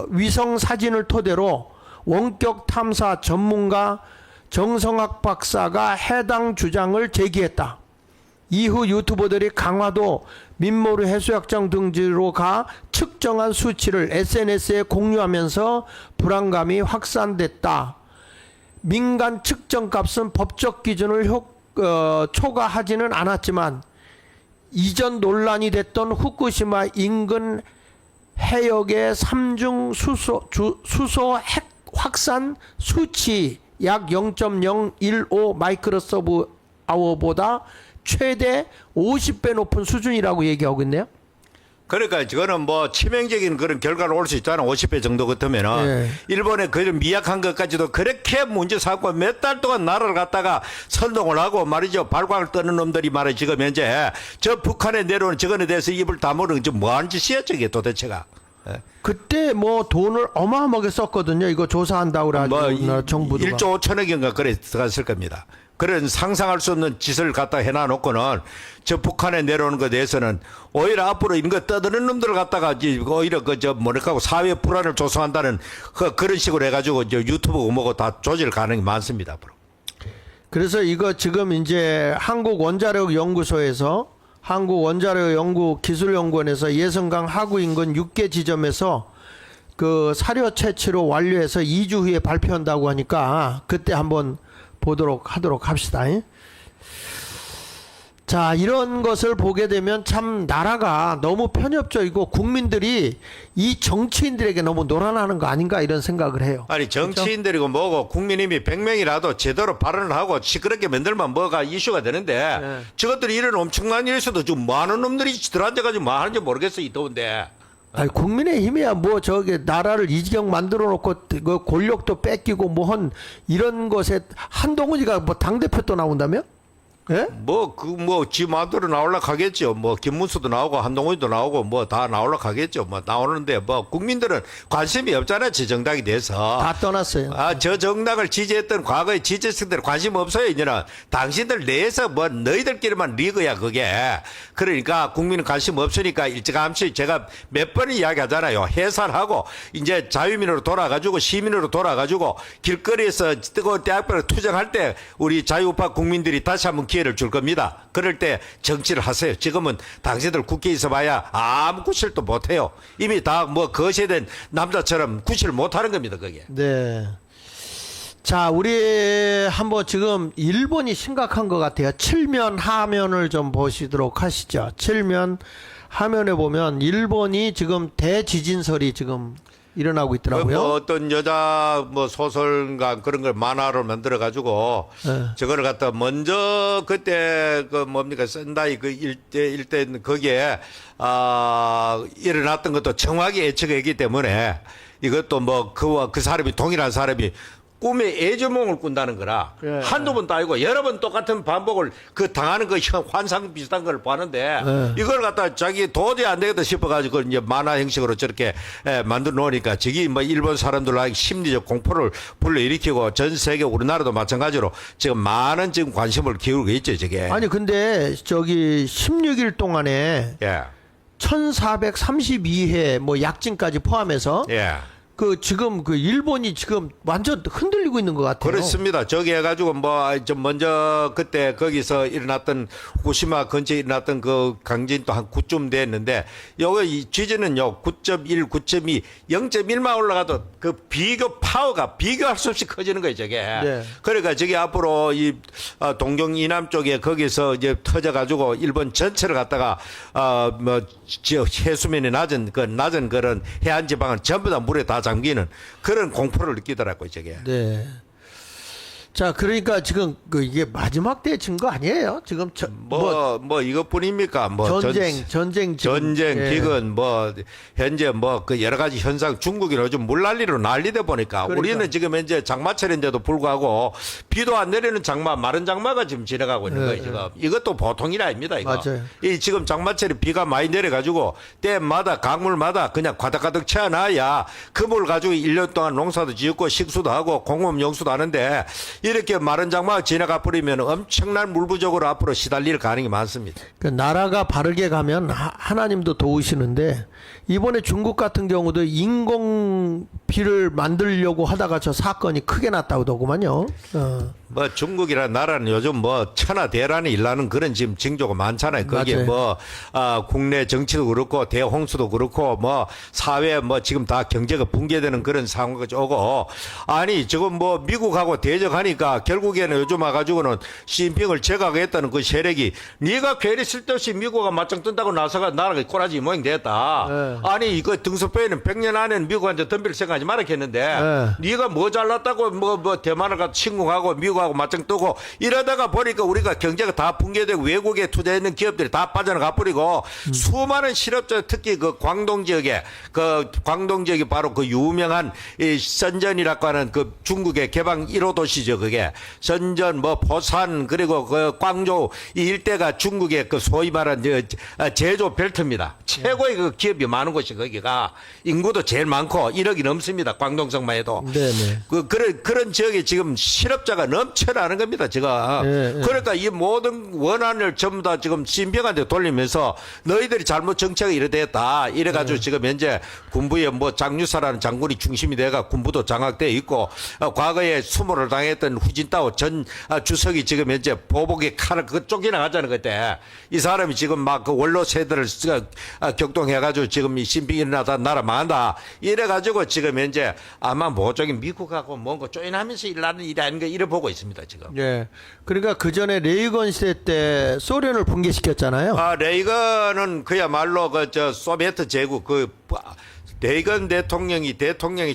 위성 사진을 토대로 원격 탐사 전문가 정성학 박사가 해당 주장을 제기했다. 이후 유튜버들이 강화도 민모르 해수욕장 등지로 가 측정한 수치를 SNS에 공유하면서 불안감이 확산됐다. 민간 측정값은 법적 기준을 초과하지는 않았지만 이전 논란이 됐던 후쿠시마 인근 해역의 삼중 수소 핵 확산 수치 약 0.015 마이크로소브 아워보다 최대 50배 높은 수준이라고 얘기하고 있네요. 그러니까 이거는 뭐 치명적인 그런 결과를 올 수 있잖아. 50배 정도 같으면은 예. 일본의 그런 미약한 것까지도 그렇게 문제 삼고 몇 달 동안 나라를 갖다가 선동을 하고 말이죠. 발광을 뜨는 놈들이 말이죠. 지금 현재 저 북한에 내려오는 저거에 대해서 입을 다무는 지금 뭐 하는 짓이야 저게 도대체가. 예. 그때 뭐 돈을 어마어마하게 썼거든요. 이거 조사한다고 그래가지고 정부도 1조 5천억인가 그래 들어갔을 겁니다. 그런 상상할 수 없는 짓을 갖다 해놔놓고는 저 북한에 내려오는 것에 대해서는 오히려 앞으로 이런 거 떠드는 놈들을 갖다가 오히려 사회 불안을 조성한다는 그런 식으로 해가지고 유튜브 뭐고 다 조질 가능성이 많습니다. 앞으로. 그래서 이거 지금 이제 한국원자력연구소에서 한국원자력연구기술연구원에서 예성강 하구 인근 6개 지점에서 그 사료 채취로 완료해서 2주 후에 발표한다고 하니까 그때 한번 하도록 합시다. 자, 이런 것을 보게 되면 참 나라가 너무 편협적이고 국민들이 이 정치인들에게 너무 놀아나는 거 아닌가 이런 생각을 해요. 아니 정치인들이고 뭐고 국민님이 100명이라도 제대로 발언을 하고 시끄럽게 만들면 뭐가 이슈가 되는데 네. 저것들이 이런 엄청난 일에서도 좀 많은 놈들이 들어앉아가지고 뭐 하는지 모르겠어 이 더운데. 아니, 국민의힘이야 뭐 저기 나라를 이 지경 만들어 놓고 그 권력도 뺏기고 뭐 이런 것에 한동훈이가 뭐 당대표 또 나온다며? 예? 지 마음대로 나올라 가겠죠. 뭐 김문수도 나오고 한동훈도 나오고 뭐 다 나올라 가겠죠. 뭐 나오는데 뭐 국민들은 관심이 없잖아요. 저 정당에 대해서. 다 떠났어요. 저 정당을 지지했던 과거의 지지층들 관심 없어요. 이제는 당신들 내에서 뭐 너희들끼리만 리그야 그게. 그러니까 국민은 관심 없으니까 일찌감치 제가 몇 번 이야기하잖아요. 해산하고 이제 자유민으로 돌아가지고 시민으로 돌아가지고 길거리에서 뜨거운 대학병을 투쟁할 때 우리 자유우파 국민들이 다시 한번 기회를 줄 겁니다. 그럴 때 정치를 하세요. 지금은 당신들 국회에 있어봐야 아무 구실도 못해요. 이미 다 뭐 거세된 남자처럼 구실 못하는 겁니다. 그게. 네. 자, 우리 한번 지금 일본이 심각한 것 같아요. 칠면 하면을 좀 보시도록 하시죠. 칠면 화면에 보면 일본이 지금 대지진설이 지금 일어나고 있더라고요. 뭐 어떤 여자 뭐 소설가 그런 걸 만화로 만들어 가지고 네. 저거를 갖다 먼저 그때 그 뭡니까 센다이 그 일대 거기에 일어났던 것도 정확히 예측했기 때문에 이것도 뭐 그와 그 사람이 동일한 사람이 꿈에 애조몽을 꾼다는 거라 예, 한두 번도 아니고 여러 번 똑같은 반복을 그 당하는 그 환상 비슷한 걸 보는데 예. 이걸 갖다 자기 도저히 안 되겠다 싶어가지고 이제 만화 형식으로 저렇게 만들어 놓으니까 저기 뭐 일본 사람들로 심리적 공포를 불러일으키고 전 세계 우리나라도 마찬가지로 지금 많은 지금 관심을 기울이고 있죠 저게. 아니 근데 저기 16일 동안에 예. 1432회 뭐 약진까지 포함해서 예. 그 지금 그 일본이 지금 완전 흔들리고 있는 것 같아요. 그렇습니다. 저기 해가지고 뭐 좀 먼저 그때 거기서 일어났던 후쿠시마 근처에 일어났던 그 강진도 한 9쯤 됐는데 여기 이 지진은요 9.1, 9.2, 0.1만 올라가도 그 비교 파워가 비교할 수 없이 커지는 거예요 저게. 네. 그러니까 저기 앞으로 이 동경 이남 쪽에 거기서 이제 터져가지고 일본 전체를 갖다가 뭐 해수면이 낮은 그런 해안 지방은 전부 다 물에 다 잠기는 그런 공포를 느끼더라고요 저게. 네. 자, 그러니까 지금 그 이게 마지막 때 증거 아니에요? 지금 뭐 이것뿐입니까? 뭐 전쟁 지금, 예. 기근 뭐 현재 뭐 그 여러 가지 현상 중국이 요즘 물난리로 난리다 보니까 그러니까. 우리는 지금 현재 장마철인데도 불구하고 비도 안 내리는 장마 마른 장마가 지금 지나가고 있는 거예요 지금. 이것도 보통 일 아닙니다 이거. 맞아요. 이 지금 장마철에 비가 많이 내려가지고 댐마다 강물마다 그냥 가득가득 채워놔야 그 물 가지고 1년 동안 농사도 짓고 식수도 하고 공업 용수도 하는데 이렇게 마른 장마가 지나가 버리면 엄청난 물 부족으로 앞으로 시달릴 가능성이 많습니다. 그 나라가 바르게 가면 하나님도 도우시는데 이번에 중국 같은 경우도 인공 비를 만들려고 하다가 저 사건이 크게 났다고 하더구만요. 뭐 중국이라는 나라는 요즘 뭐 천하대란이 일어나는 그런 지금 징조가 많잖아요. 거기에 맞아요. 뭐 국내 정치도 그렇고 대홍수도 그렇고 뭐 사회 뭐 지금 다 경제가 붕괴되는 그런 상황까지 오고 아니 지금 뭐 미국하고 대적하니까 결국에는 요즘 와가지고는 시진핑을 제거하겠다는 그 세력이 네가 괜히 쓸데없이 미국과 맞짱 뜬다고 나서가 나라가 꼬라지 모양 됐다. 네. 아니 이거 등석배에는 100년 안에는 미국한테 덤빌 생각하지 말았겠는데 네가 뭐 잘났다고 뭐 대만을 가서 침공하고 미국하고 맞짱 뜨고 이러다가 보니까 우리가 경제가 다 붕괴되고 외국에 투자했는 기업들이 다 빠져나가 버리고 수많은 실업자 특히 그 광동 지역에 바로 그 유명한 이 선전이라고 하는 그 중국의 개방 1호 도시죠 그게 선전 뭐 포산 그리고 그 광저우 이 일대가 중국의 그 소위 말한 제조 벨트입니다. 최고의 그 기업이 많은 곳이 거기가 인구도 제일 많고 1억이 넘습니다. 광동성만 해도. 네네. 그런 지역에 지금 실업자가 넘쳐나는 겁니다. 제가. 네, 그러니까 이 모든 원한을 전부 다 지금 신병한테 돌리면서 너희들이 잘못 정책이 이래됐다. 이래가지고 지금 현재 군부에 뭐 장유사라는 장군이 중심이 돼가 군부도 장악돼 있고 과거에 수모를 당했던 후진타오 전 주석이 지금 현재 보복의 칼을 그 쫓겨나가잖아요. 그때 이 사람이 지금 막 그 원로 세대를 격동해가지고 지금 이 신병이 일어나다 나라 망한다. 이래가지고 지금 현재 아마 모종이 미국하고 뭔가 조인하면서 일하는 일이 아닌가 이래 보고 있습니다 지금. 예. 그러니까 그 전에 레이건 시대 때 소련을 붕괴시켰잖아요. 레이건은 그야말로 소비에트 제국 레이건 대통령이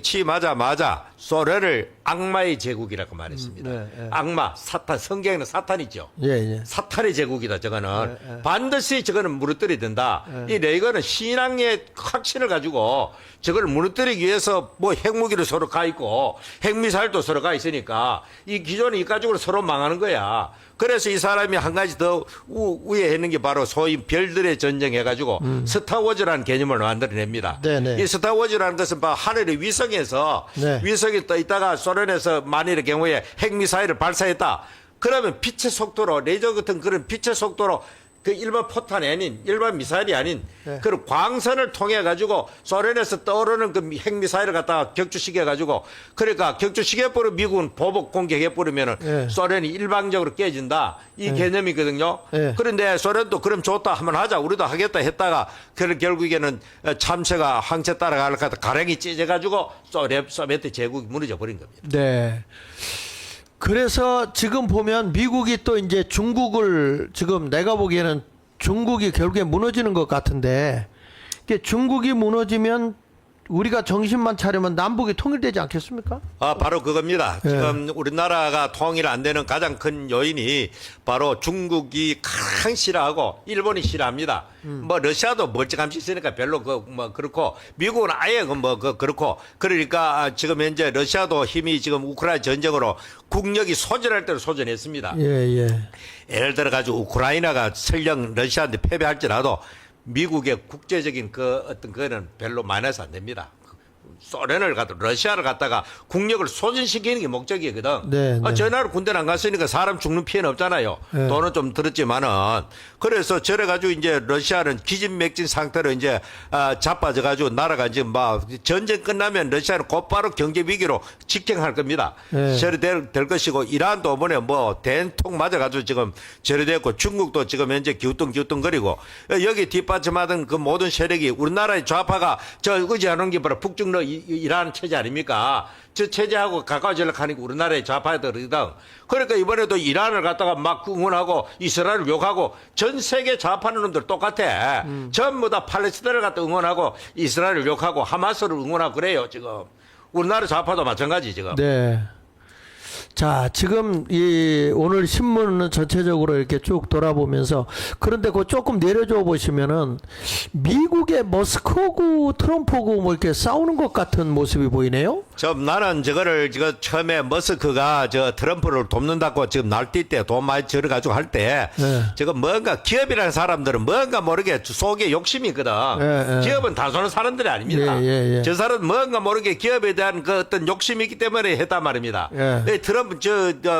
취임하자마자 소련을 악마의 제국이라고 말했습니다. 네. 악마, 사탄, 성경에는 사탄이죠. 예, 예. 사탄의 제국이다. 저거는 반드시 저거는 무너뜨려야 된다. 이 레이건은 신앙의 확신을 가지고 저걸 무너뜨리기 위해서 뭐 핵무기를 서로 가 있고 핵미사일도 서로 가 있으니까 이 기존에 이 가지고 서로 망하는 거야. 그래서 이 사람이 한 가지 더 위에 있는 게 바로 소위 별들의 전쟁 해가지고 스타워즈라는 개념을 만들어냅니다. 네네. 이 스타워즈라는 것은 하늘의 위성에서 네. 위성이 떠 있다가 소련에서 만일의 경우에 핵미사일을 발사했다. 그러면 빛의 속도로 레이저 같은 그런 빛의 속도로 그 일반 포탄이 아닌 일반 미사일이 아닌 네. 그런 광선을 통해 가지고 소련에서 떠오르는 그 핵미사일을 갖다가 격추시켜 가지고 그러니까 격추시켜 버리면 미국은 보복 공격해 버리면은 네. 소련이 일방적으로 깨진다 이 개념이거든요. 네. 그런데 소련도 그럼 좋다 한번 하자 우리도 하겠다 했다가 그 결국에는 참새가 황새 따라가려고 하다 가랭이 찢어 가지고 소비에트 제국이 무너져 버린 겁니다. 네. 그래서 지금 보면 미국이 또 이제 중국을 지금 내가 보기에는 중국이 결국에 무너지는 것 같은데 이게 중국이 무너지면 우리가 정신만 차리면 남북이 통일되지 않겠습니까? 바로 그겁니다. 예. 지금 우리나라가 통일 안 되는 가장 큰 요인이 바로 중국이 가장 싫어하고 일본이 싫어합니다. 뭐 러시아도 멀찌감치 있으니까 별로 그렇고 미국은 아예 그렇고 그러니까 지금 현재 러시아도 힘이 지금 우크라이나 전쟁으로 국력이 소전할 대로 소전했습니다. 예, 예. 예를 들어 가지고 우크라이나가 설령 러시아한테 패배할지라도 미국의 국제적인 그 어떤 거는 별로 마이너스 안 됩니다. 소련을 러시아를 갖다가 국력을 소진시키는 게 목적이거든. 네, 네. 저 나라 군대는 안 갔으니까 사람 죽는 피해는 없잖아요. 네. 돈은 좀 들었지만은 그래서 저래 가지고 이제 러시아는 기진맥진 상태로 이제 자빠져 가지고 나라가 이제 막 전쟁 끝나면 러시아는 곧바로 경제 위기로 직행할 겁니다. 네. 저래 될 것이고 이란도 이번에 뭐 대통 맞아 가지고 지금 저래 됐고 중국도 지금 현재 기우뚱기우뚱거리고 여기 뒷받침하던 그 모든 세력이 우리나라의 좌파가 저 의지하는 게 바로 북중러 이란 체제 아닙니까? 저 체제하고 가까워지려고 하니까 우리나라의 좌파들이거든. 그러니까 이번에도 이란을 갖다가 막 응원하고 이스라엘을 욕하고 전 세계 좌파는 놈들 똑같아. 전부 다 팔레스타인을 갖다 응원하고 이스라엘을 욕하고 하마스를 응원하고 그래요 지금. 우리나라 좌파도 마찬가지 지금. 네. 자, 지금 이 오늘 신문은 전체적으로 이렇게 쭉 돌아보면서 그런데 그 조금 내려줘 보시면은 미국의 머스크하고 트럼프하고 뭐 이렇게 싸우는 것 같은 모습이 보이네요. 나는 저거를 지금 처음에 머스크가 저 트럼프를 돕는다고 지금 날뛸 때 돈 많이 들어가지고 할 때 네. 지금 뭔가 기업이라는 사람들은 뭔가 모르게 속에 욕심이 있거든. 네, 네. 기업은 단순한 사람들이 아닙니다. 예. 저 사람은 뭔가 모르게 기업에 대한 그 어떤 욕심이 있기 때문에 했단 말입니다. 예. 트럼프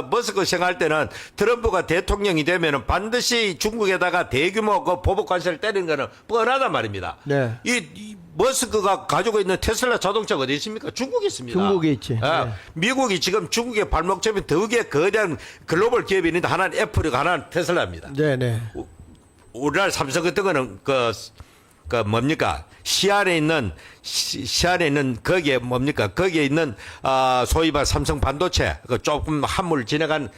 머스크 생각할 때는 트럼프가 대통령이 되면은 반드시 중국에다가 대규모 그 보복 관세를 때리는 거는 뻔하단 말입니다. 네. 이 머스크가 가지고 있는 테슬라 자동차가 어디 있습니까? 중국에 있습니다. 중국에 있지. 네. 미국이 지금 중국의 발목잡이 더욱에 거대한 글로벌 기업이 있는데 하나는 애플이고 하나는 테슬라입니다. 네네. 우리나라 삼성 같은 거는 그 뭡니까? 시안에 있는 거기에 뭡니까? 거기에 있는 소위 말 삼성 반도체 그 조금 한물 지나간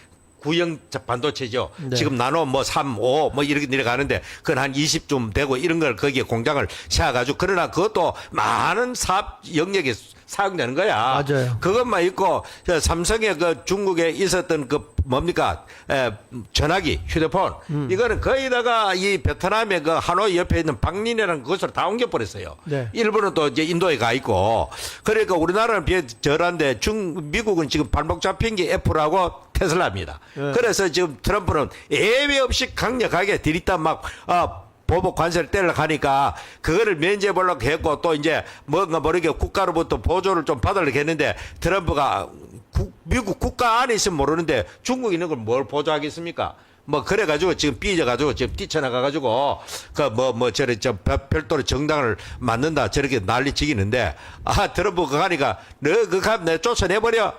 구형 반도체죠. 네. 지금 나노 뭐 3, 5 뭐 이렇게 내려가는데 그건 한 20좀 되고 이런 걸 거기에 공장을 세워가지고 그러나 그것도 많은 사업 영역에 사용되는 거야. 맞아요. 그것만 있고 삼성의 그 중국에 있었던 그 뭡니까 전화기 휴대폰 이거는 거의다가 이 베트남의 그 하노이 옆에 있는 박린이라는 그것을 다 옮겨버렸어요. 네. 일본은 또 이제 인도에 가 있고 그러니까 우리나라는 비슷한데 미국은 지금 발목 잡힌 게 애플하고 테슬라입니다. 네. 그래서 지금 트럼프는 예외 없이 강력하게 들이다 막 보복 관세를 때리려고 하니까 그거를 면제해 보려고 했고 또 이제 뭔가 모르게 국가로부터 보조를 좀 받으려고 했는데 트럼프가 미국 국가 안에 있으면 모르는데 중국 있는 걸 뭘 보조하겠습니까? 뭐 그래가지고 지금 삐져가지고 지금 뛰쳐나가가지고 저 별도로 정당을 만든다 저렇게 난리치기는데 트럼프가 가니까 너 내 쫓아내버려.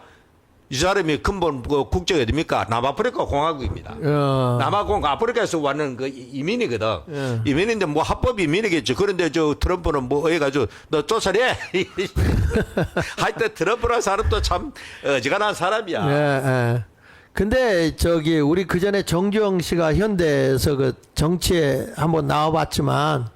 이 사람이 근본 국적이 어딥니까? 남아프리카 공화국입니다. 남아공 아프리카에서 왔는 그 이민이거든. 이민인데 뭐 합법 이민이겠죠. 그런데 저 트럼프는 뭐 해가지고 너 쫓아내. 하여튼 트럼프라는 사람도 참 어지간한 사람이야. 예. 근데 저기 우리 그 전에 정주영 씨가 현대에서 그 정치에 한번 나와봤지만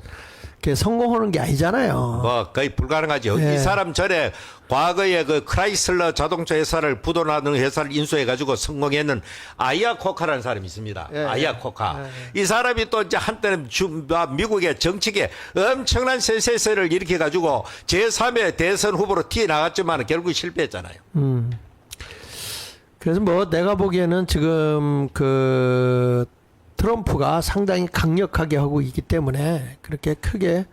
그게 성공하는 게 아니잖아요. 뭐 거의 불가능하죠. 예. 이 사람 전에 과거에 그 크라이슬러 자동차 회사를 부도나는 회사를 인수해가지고 성공했는 아이아 코카라는 사람이 있습니다. 예. 아이아 코카. 이 사람이 또 이제 한때는 미국의 정치계 엄청난 센세이션을 일으켜가지고 제3의 대선 후보로 튀어나갔지만 결국 실패했잖아요. 그래서 뭐 내가 보기에는 지금 그 트럼프가 상당히 강력하게 하고 있기 때문에 그렇게 크게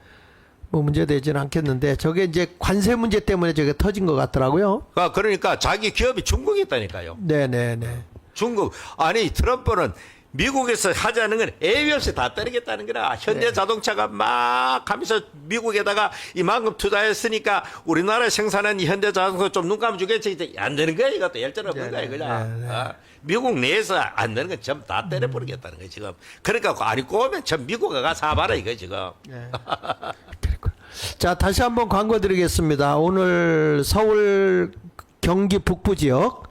뭐 문제되지는 않겠는데 저게 이제 관세 문제 때문에 저게 터진 것 같더라고요. 그러니까 자기 기업이 중국에 있다니까요. 네네네. 중국. 아니 트럼프는 미국에서 하자는 건 애비 없이 다 때리겠다는 거라. 현대 자동차가 막 하면서 미국에다가 이만큼 투자했으니까 우리나라 생산한 이 현대 자동차 좀 눈 감아 주겠지. 이제 안 되는 거야. 이것도 열전 없는 거야. 그냥. 미국 내에서 안 되는 건 전부 다 때려버리겠다는 거야 지금. 그러니까 아니 꼬면 전 미국에 가 사봐라 이거 지금. 자, 다시 한번 광고 드리겠습니다. 오늘 서울 경기 북부 지역,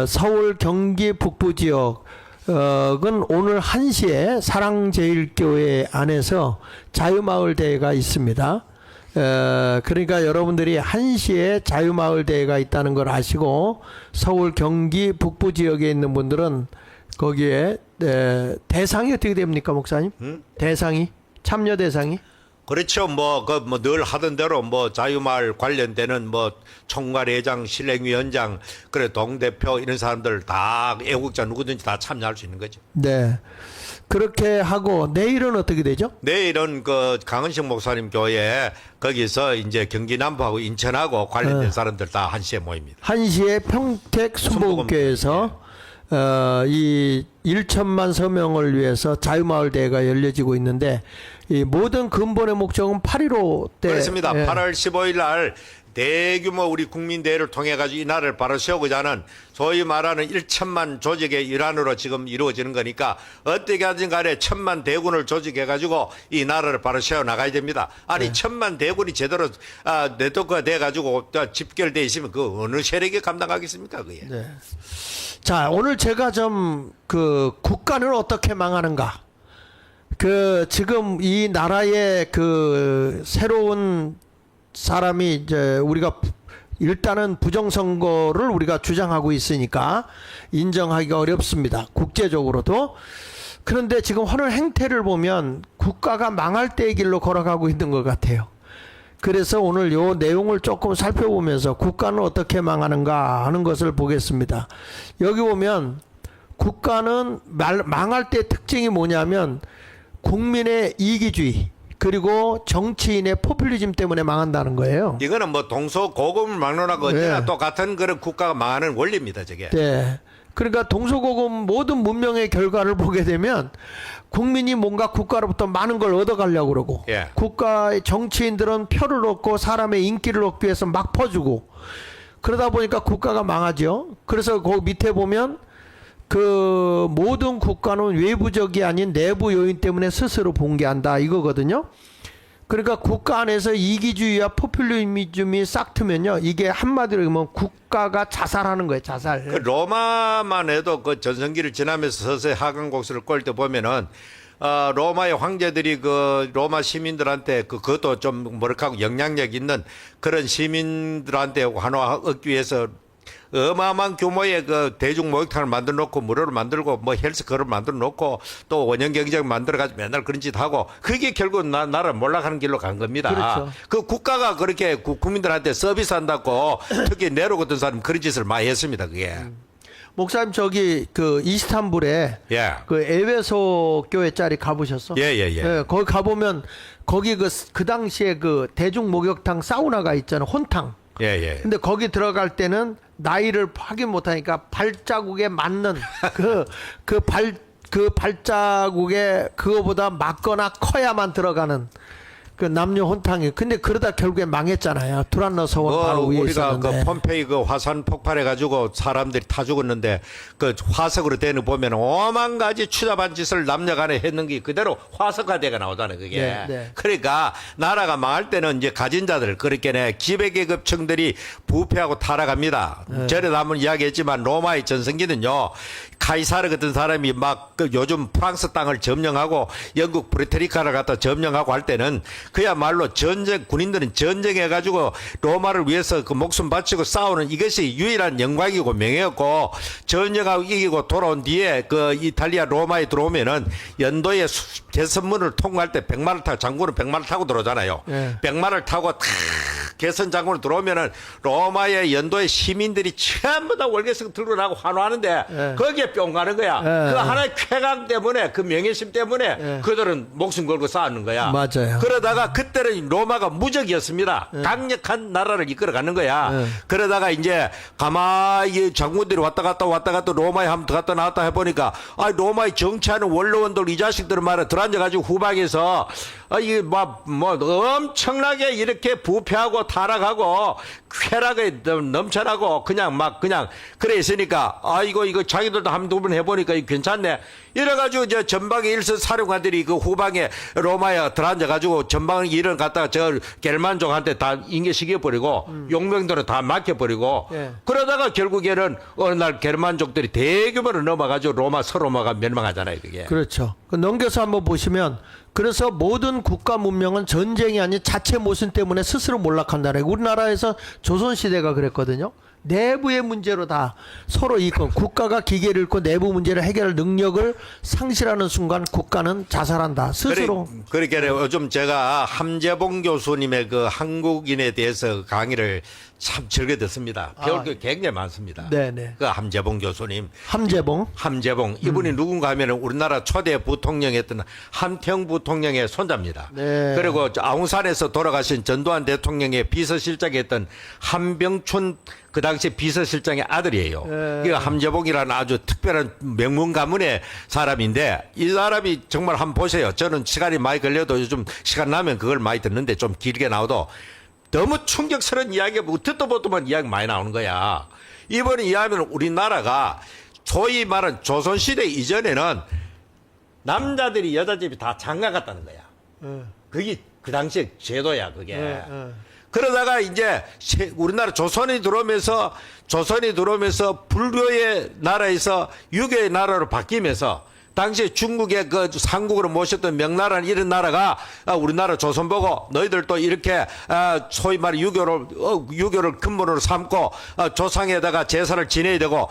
서울 경기 북부 지역, 은 오늘 1시에 사랑제일교회 안에서 자유마을 대회가 있습니다. 그러니까 여러분들이 1시에 자유마을 대회가 있다는 걸 아시고 서울 경기 북부 지역에 있는 분들은 거기에 대상이 어떻게 됩니까, 목사님? 대상이? 참여 대상이? 그렇죠. 늘 하던 대로 자유마을 관련되는 총괄회장, 실행위원장, 그래 동대표 이런 사람들 다 애국자 누구든지 다 참여할 수 있는 거죠. 네. 그렇게 하고 내일은 어떻게 되죠? 내일은 그 강은식 목사님 교회 거기서 이제 경기 남부하고 인천하고 관련된 사람들 다 1시에 모입니다. 1시에 평택 순복음교회에서 이 1천만 서명을 위해서 자유마을 대회가 열려지고 있는데 이 모든 근본의 목적은 8.15 때 그렇습니다. 예. 8월 15일 날 대규모 우리 국민대회를 통해 가지고 이 나라를 바로 세우고자 하는 소위 말하는 1천만 조직의 일환으로 지금 이루어지는 거니까 어떻게 하든 간에 1,000만 대군을 조직해 가지고 이 나라를 바로 세워 나가야 됩니다. 아니 1,000만 대군이 제대로 네트워크가 돼 가지고 집결돼 있으면 그 어느 세력이 감당하겠습니까 그게. 네. 자, 오늘 제가 좀 그 국가는 어떻게 망하는가? 그 지금 이 나라의 그 새로운 사람이 이제 우리가 일단은 부정선거를 우리가 주장하고 있으니까 인정하기가 어렵습니다. 국제적으로도. 그런데 지금 하는 행태를 보면 국가가 망할 때의 길로 걸어가고 있는 것 같아요. 그래서 오늘 요 내용을 조금 살펴보면서 국가는 어떻게 망하는가 하는 것을 보겠습니다. 여기 보면 국가는 망할 때 특징이 뭐냐면 국민의 이기주의 그리고 정치인의 포퓰리즘 때문에 망한다는 거예요. 이거는 동서고금을 막론하고 언제나 네. 똑같은 그런 국가가 망하는 원리입니다 저게. 네. 그러니까 동서고금 모든 문명의 결과를 보게 되면 국민이 뭔가 국가로부터 많은 걸 얻어가려고 그러고 예. 국가의 정치인들은 표를 얻고 사람의 인기를 얻기 위해서 막 퍼주고 그러다 보니까 국가가 망하죠. 그래서 그 밑에 보면 그 모든 국가는 외부적이 아닌 내부 요인 때문에 스스로 붕괴한다 이거거든요. 그러니까 국가 안에서 이기주의와 포퓰리즘이 싹 트면요. 이게 한마디로 하면 국가가 자살하는 거예요. 자살. 그 로마만 해도 그 전성기를 지나면서 서서히 하강 곡수를 꼴 때 보면은 로마의 황제들이 그 로마 시민들한테 그것도 좀 뭐랄까 영향력 있는 그런 시민들한테 환호 얻기 위해서 어마어마한 규모의 그 대중 목욕탕을 만들어 놓고 무료를 만들고 헬스클럽을 만들어 놓고 또 원형 경쟁을 만들어 가지고 맨날 그런 짓 하고 그게 결국 나라 몰락하는 길로 간 겁니다. 그렇죠. 그 국가가 그렇게 국민들한테 서비스한다고 특히 내로 같은 사람 그런 짓을 많이 했습니다. 그게. 목사님 저기 그 이스탄불에 예. 그 에베소 교회 자리 가보셨어? 예. 거기 가보면 거기 그 당시에 그 대중 목욕탕 사우나가 있잖아. 혼탕. 예. 근데 거기 들어갈 때는 나이를 확인 못하니까 발자국에 맞는 그 발자국에 그거보다 맞거나 커야만 들어가는 그 남녀 혼탕이. 근데 그러다 결국에 망했잖아요. 두란노 서원 바로 위에 우리가 있었는데. 그 폼페이 그 화산 폭발해 가지고 사람들이 타 죽었는데 그 화석으로 되는 보면 오만 가지 추잡한 짓을 남녀간에 했는 게 그대로 화석화돼가 나오잖아요. 그게. 네. 그러니까 나라가 망할 때는 이제 가진 자들 그렇게 기백계급층들이 부패하고 타락합니다. 전에도 한번 이야기했지만 로마의 전성기는요. 카이사르 같은 사람이 막 그 요즘 프랑스 땅을 점령하고 영국 브리테니카를 갖다 점령하고 할 때는 그야말로 전쟁, 군인들은 전쟁해가지고 로마를 위해서 그 목숨 바치고 싸우는 이것이 유일한 영광이고 명예였고, 전쟁하고 이기고 돌아온 뒤에 그 이탈리아 로마에 들어오면은 연도의 개선문을 통과할 때 백마를 타고, 장군은 백마를 타고 들어오잖아요. 예. 백마를 타고 탁 개선 장군을 들어오면은 로마의 연도의 시민들이 전부 다 월계석 들고 나고 환호하는데 예. 거기에 뿅 가는 거야. 예. 그 하나의 쾌감 때문에, 그 명예심 때문에 그들은 목숨 걸고 싸우는 거야. 맞아요. 그러다가 그때는 로마가 무적이었습니다. 강력한 나라를 이끌어가는 거야. 예. 그러다가 이제 가만히 장군들이 왔다 갔다 로마에 한번 갔다 나왔다 해보니까, 로마에 정치하는 원로원들 이 자식들은 말이야 들어앉아가지고 후방에서 이게 뭐 엄청나게 이렇게 부패하고 타락하고 쾌락에 넘쳐나고 그냥 그래 있으니까, 이거 자기들도 한 두 번 해보니까 이거 괜찮네. 이래가지고 이제 전방의 일선 사령관들이 그 후방에 로마에 들어앉아가지고 전방 일을 갖다가 저 게르만족한테 다 인계시켜버리고 용병들은 다 맡겨버리고, 예. 그러다가 결국에는 어느 날 게르만족들이 대규모로 넘어가지고 서로마가 멸망하잖아요, 그게. 그렇죠. 넘겨서 한번 보시면, 그래서 모든 국가 문명은 전쟁이 아닌 자체 모순 때문에 스스로 몰락한다는, 우리나라에서 조선시대가 그랬거든요. 내부의 문제로 다 서로 이권, 국가가 기계를 잃고 내부 문제를 해결할 능력을 상실하는 순간 국가는 자살한다. 스스로. 그러니까 요즘 제가 함재봉 교수님의 그 한국인에 대해서 강의를 참 즐겨 듣습니다. 배울 게 굉장히 많습니다. 네네. 그 함재봉 교수님. 함재봉. 이분이 누군가 하면은 우리나라 초대 부통령이었던 함태웅 부통령의 손자입니다. 네. 그리고 아웅산에서 돌아가신 전두환 대통령의 비서실장이었던 한병춘 그 당시 비서실장의 아들이에요. 네. 이거 함재봉이라는 아주 특별한 명문 가문의 사람인데, 이 사람이 정말 한번 보세요. 저는 시간이 많이 걸려도 요즘 시간 나면 그걸 많이 듣는데 좀 길게 나와도 너무 충격스러운 이야기가 듣도 보도만 이야기 많이 나오는 거야. 이번에 이야기하면 우리나라가 소위 말하는 조선시대 이전에는 남자들이 여자집이 다 장가 갔다는 거야. 그게 그 당시에 제도야, 그게. 그러다가 이제 우리나라 조선이 들어오면서 불교의 나라에서 유교의 나라로 바뀌면서, 당시에 중국의 그 상국으로 모셨던 명나라는 이런 나라가 우리나라 조선 보고 너희들도 이렇게 소위 말해 유교를 근본으로 삼고 조상에다가 제사를 지내야 되고,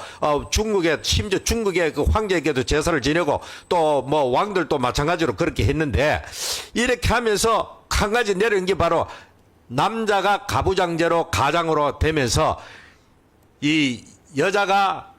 심지어 중국의 그 황제에게도 제사를 지내고, 또 뭐 왕들도 마찬가지로 그렇게 했는데, 이렇게 하면서 한 가지 내려온 게 바로 남자가 가부장제로 가장으로 되면서 이 여자가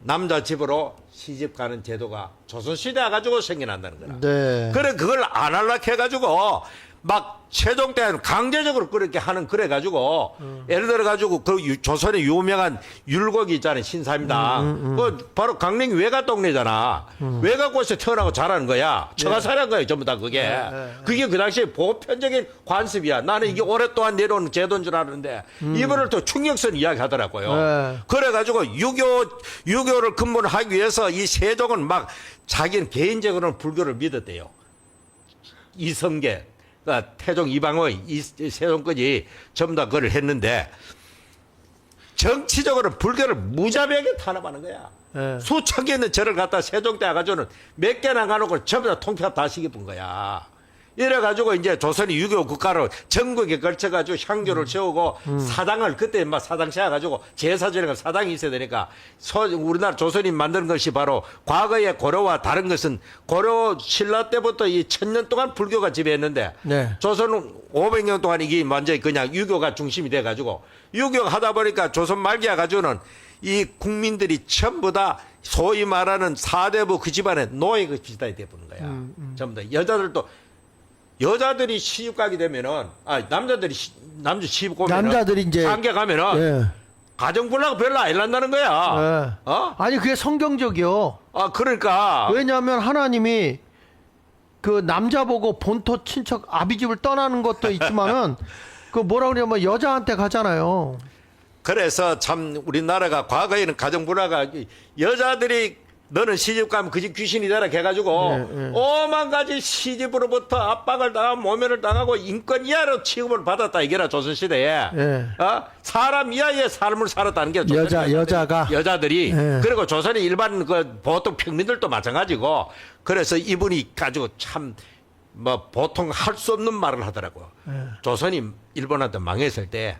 남자 집으로 시집 가는 제도가 조선시대 가지고 생겨난다는 거라. 네. 그래, 그걸 안 하려고 해가지고 막 세종 때는 강제적으로 그렇게 하는, 그래가지고 예를 들어가지고 그 조선의 유명한 율곡이 있잖아요, 신사임당. 그 바로 강릉 외가 동네잖아. 외가곳에 태어나고 자라는 거야. 처가살한 거예요, 전부 다 그게. 그게 그 당시에 보편적인 관습이야. 나는 이게 오랫동안 내려온 제도인 줄 알았는데 이번을 또 충격선 이야기 하더라고요. 네. 그래가지고 유교를 근본하기 위해서 이 세종은 막 자기는 개인적으로는 불교를 믿었대요. 이성계, 그러니까 태종 이방의 세종까지 전부 다 그걸 했는데, 정치적으로 불교를 무자비하게 탄압하는 거야. 네. 수천 개 있는 절을 갖다 세종 때 가지고는 몇 개나 가놓고 전부 다 통합 다 시켜본 거야. 이래가지고 이제 조선이 유교 국가로 전국에 걸쳐가지고 향교를 세우고 사당을, 그때 막 사당 세워가지고 제사 지내가 사당이 있어야 되니까, 우리나라 조선이 만든 것이 바로 과거의 고려와 다른 것은, 고려 신라 때부터 이 1000년 동안 불교가 지배했는데, 네. 조선은 500년 동안 이게 완전히 그냥 유교가 중심이 돼가지고, 유교 하다 보니까 조선 말기에 가지고는 이 국민들이 전부 다 소위 말하는 사대부 그 집안의 노예가 비슷하게 돼보는 거야. 전부 다. 여자들이 시집 가게 되면은, 남자 시집 오면은, 남자들이 이제 상계 가면은, 예. 가정불화가 별로 안 일난다는 거야. 예. 아니 그게 성경적이요. 그러니까. 왜냐하면 하나님이 그 남자 보고 본토 친척 아비집을 떠나는 것도 있지만은 그 뭐라 그러냐면 여자한테 가잖아요. 그래서 참 우리나라가 과거에는 가정불화가, 여자들이 너는 시집 가면 그 집 귀신이 되라 해가지고 오만 가지 시집으로부터 압박을 당하고 모면을 당하고 인권 이하로 취급을 받았다, 이게라 조선시대에. 예. 사람 이하의 삶을 살았다는 게 여자들이. 예. 그리고 조선의 일반 그 보통 평민들도 마찬가지고. 그래서 이분이 가지고 참 뭐 보통 할 수 없는 말을 하더라고. 조선이 일본한테 망했을 때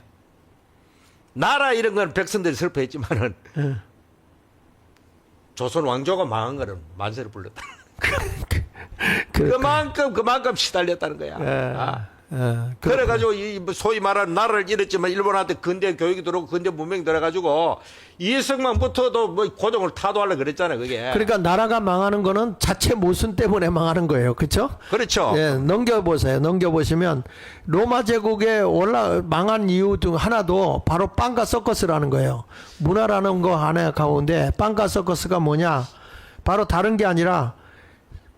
나라 이런 건 백성들이 슬퍼했지만은 조선 왕조가 망한 거는 만세를 불렀다. 그만큼 시달렸다는 거야. 그래가지고 이 소위 말하는 나라를 잃었지만 일본한테 근대 교육이 들어오고 근대 문명이 들어가지고 이승만부터도 뭐 고종을 타도하려 그랬잖아요. 그게. 그러니까 나라가 망하는 거는 자체 모순 때문에 망하는 거예요. 그렇죠? 그렇죠. 예, 넘겨보세요. 넘겨보시면 로마 제국의 망한 이유 중 하나도 바로 빵과 서커스라는 거예요. 문화라는 거 하나 가운데 빵과 서커스가 뭐냐? 바로 다른 게 아니라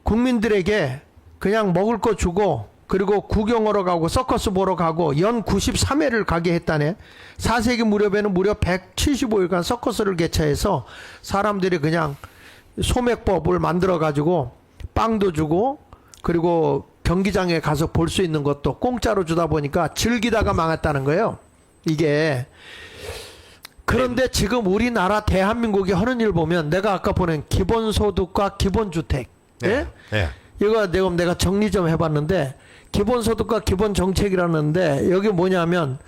국민들에게 그냥 먹을 거 주고 그리고 구경하러 가고 서커스 보러 가고 연 93회를 가게 했다네. 4세기 무렵에는 무려 175일간 서커스를 개최해서 사람들이 그냥 소맥법을 만들어 가지고 빵도 주고 그리고 경기장에 가서 볼 수 있는 것도 공짜로 주다 보니까 즐기다가 망했다는 거예요. 이게. 그런데 지금 우리나라 대한민국이 하는 일 보면 내가 아까 보낸 기본소득과 기본주택. 예? 네. 이거 내가 정리 좀 해봤는데 기본소득과 기본정책이라는데 여기 뭐냐면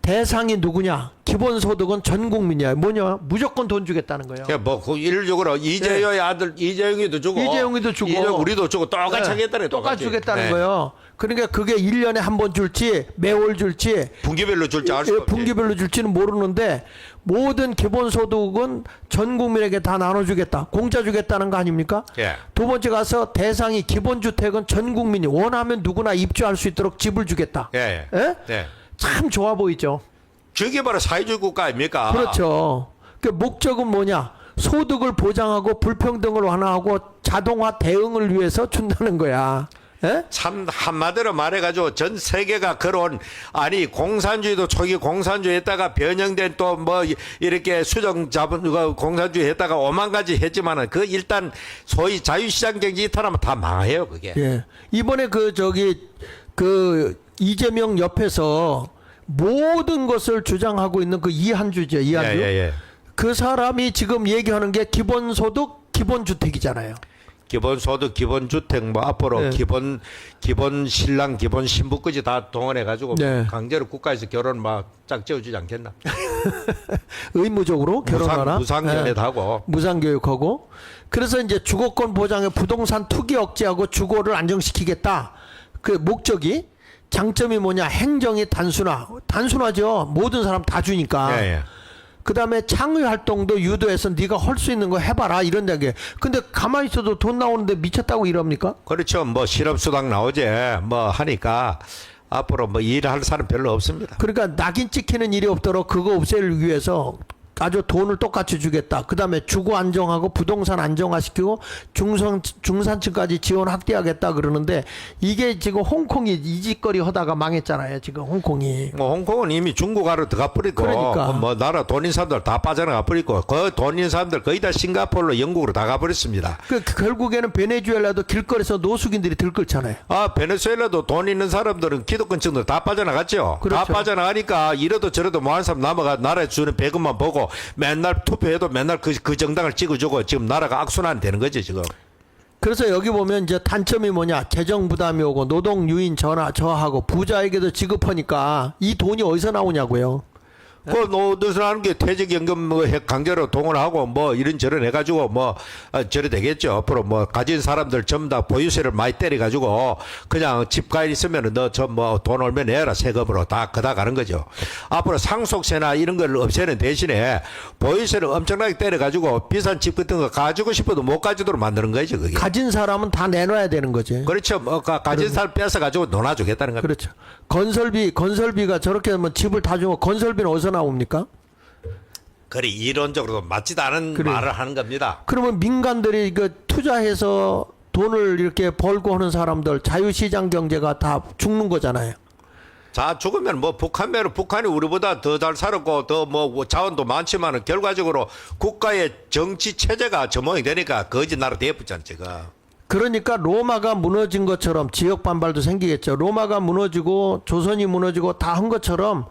대상이 누구냐? 기본소득은 전 국민이야. 뭐냐? 무조건 돈 주겠다는 거예요. 그러니까 뭐그 일률적으로 이재용의 아들 이재용이도 주고 이재용이도 주고 우리도 주고 똑같이 하겠다는 똑같이 주겠다는 거예요. 그러니까 그게 1년에 한 번 줄지 매월 줄지 분기별로 줄지 알 수 없지. 분기별로 줄지는 모르는데 모든 기본소득은 전 국민에게 다 나눠주겠다. 공짜 주겠다는 거 아닙니까? 예. 두 번째 가서 대상이 기본주택은 전 국민이 원하면 누구나 입주할 수 있도록 집을 주겠다. 예. 예? 네. 참 좋아 보이죠. 저게 바로 사회주의 국가 아닙니까? 그렇죠. 그 목적은 뭐냐? 소득을 보장하고 불평등을 완화하고 자동화 대응을 위해서 준다는 거야. 예? 참 한마디로 말해가지고 전 세계가 그런 아니 공산주의도 초기 공산주의했다가 변형된 또 뭐 이렇게 수정 자본 공산주의 했다가 오만 가지 했지만은 그 일단 소위 자유시장 경제 이탈하면 다 망해요 그게. 예. 이번에 그 이재명 옆에서 모든 것을 주장하고 있는 그 이한주죠. 이한주. 예. 그 사람이 지금 얘기하는 게 기본소득, 기본주택이잖아요. 기본소득, 기본주택, 뭐 앞으로 네. 기본 신랑, 기본 신부까지 다 동원해가지고 네. 강제로 국가에서 결혼 막 짝지어주지 않겠나? 의무적으로 결혼하라. 무상연애도 하고. 무상교육하고. 그래서 이제 주거권 보장에 부동산 투기 억제하고 주거를 안정시키겠다. 그 목적이 장점이 뭐냐? 행정이 단순하죠. 모든 사람 다 주니까. 예. 그 다음에 창의 활동도 유도해서 네가 할 수 있는 거 해봐라 이런 얘기. 근데 가만히 있어도 돈 나오는데 미쳤다고 이럽니까? 그렇죠. 뭐 실업수당 나오지 뭐 하니까 앞으로 뭐 일할 사람 별로 없습니다. 그러니까 낙인 찍히는 일이 없도록 그거 없애기 위해서 아주 돈을 똑같이 주겠다. 그 다음에 주거 안정하고 부동산 안정화시키고 중산층까지 지원 확대하겠다 그러는데 이게 지금 홍콩이 이짓거리 하다가 망했잖아요. 지금 홍콩이. 뭐 홍콩은 이미 중국하러 들어가 버리고 그러니까. 뭐 나라 돈 있는 사람들 다 빠져나가 버리고 그 돈 있는 사람들 거의 다 싱가포르로 영국으로 다 가버렸습니다. 결국에는 베네수엘라도 길거리에서 노숙인들이 들끓잖아요. 아 베네수엘라도 돈 있는 사람들은 기득권층들 다 빠져나갔죠. 그렇죠. 다 빠져나가니까 이래도 저래도 뭐하는 사람 남아가 나라에 주는 배급만 보고 맨날 투표해도 맨날 그 정당을 찍어주고 지금 나라가 악순환 되는 거지 지금. 그래서 여기 보면 이제 단점이 뭐냐? 재정 부담이 오고 노동 유인 저하고 부자에게도 지급하니까 이 돈이 어디서 나오냐고요. 그 노릇을 하는 게 퇴직연금 뭐 강제로 동원하고 뭐 이런저런 해가지고 뭐 저래 되겠죠. 앞으로 뭐 가진 사람들 전부 다 보유세를 많이 때려가지고 그냥 집가 있으면은 너 저 뭐 돈 얼마 내라 세금으로 다 그다 가는 거죠. 앞으로 상속세나 이런 걸 없애는 대신에 보유세를 엄청나게 때려가지고 비싼 집 같은 거 가지고 싶어도 못 가지도록 만드는 거죠. 그게. 가진 사람은 다 내놔야 되는 거지. 그렇죠. 뭐 가진 사람 뺏어가지고 놀아주겠다는 겁니다. 그렇죠. 건설비가 저렇게 하면 집을 다 주고 건설비는 어디서 나옵니까? 그래 이론적으로도 맞지도 않은 그래. 말을 하는 겁니다. 그러면 민간들이 그 투자해서 돈을 이렇게 벌고 하는 사람들 자유시장 경제가 다 죽는 거잖아요. 자 죽으면 뭐 북한이 우리보다 더 잘 살았고 더 뭐 자원도 많지만은 결과적으로 국가의 정치 체제가 저모이 되니까 거지 나라 대부잖아 지금. 그러니까 로마가 무너진 것처럼 지역 반발도 생기겠죠. 로마가 무너지고 조선이 무너지고 다 한 것처럼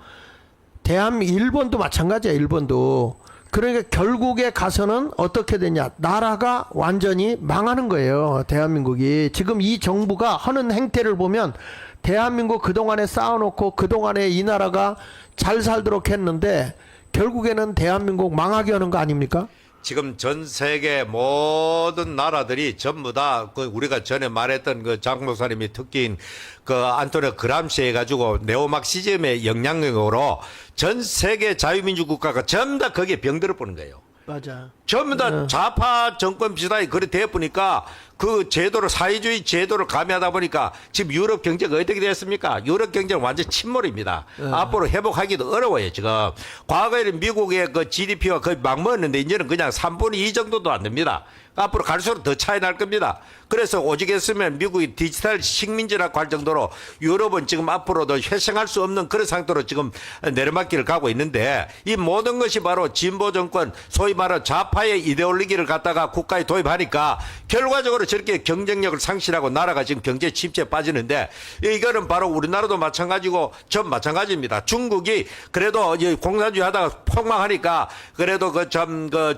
일본도 마찬가지야. 일본도 그러니까 결국에 가서는 어떻게 되냐. 나라가 완전히 망하는 거예요. 대한민국이. 지금 이 정부가 하는 행태를 보면 대한민국 그동안에 쌓아놓고 그동안에 이 나라가 잘 살도록 했는데 결국에는 대한민국 망하게 하는 거 아닙니까? 지금 전 세계 모든 나라들이 전부 다 그 우리가 전에 말했던 그 장 목사님이 특기인 그 안토니오 그람시 해가지고 네오막시즘의 영향력으로 전 세계 자유민주 국가가 전부 다 거기에 병들어 보는 거예요. 맞아. 전부 다 좌파 정권 비슷하게 그래 돼 보니까 그 제도를 사회주의 제도를 가미하다 보니까 지금 유럽 경제가 어떻게 됐습니까? 유럽 경제는 완전 침몰입니다. 앞으로 회복하기도 어려워요, 지금. 과거에는 미국의 그 GDP가 거의 막 먹었는데 이제는 그냥 3분의 2 정도도 안 됩니다. 앞으로 갈수록 더 차이 날 겁니다. 그래서 오직 했으면 미국이 디지털 식민지라고 할 정도로 유럽은 지금 앞으로도 회생할 수 없는 그런 상태로 지금 내리막길을 가고 있는데 이 모든 것이 바로 진보 정권 소위 말하는 좌파의 이데올로기를 갖다가 국가에 도입하니까 결과적으로 저렇게 경쟁력을 상실하고 나라가 지금 경제 침체에 빠지는데 이거는 바로 우리나라도 마찬가지고 전 마찬가지입니다. 중국이 그래도 공산주의 하다가 폭망하니까 그래도 그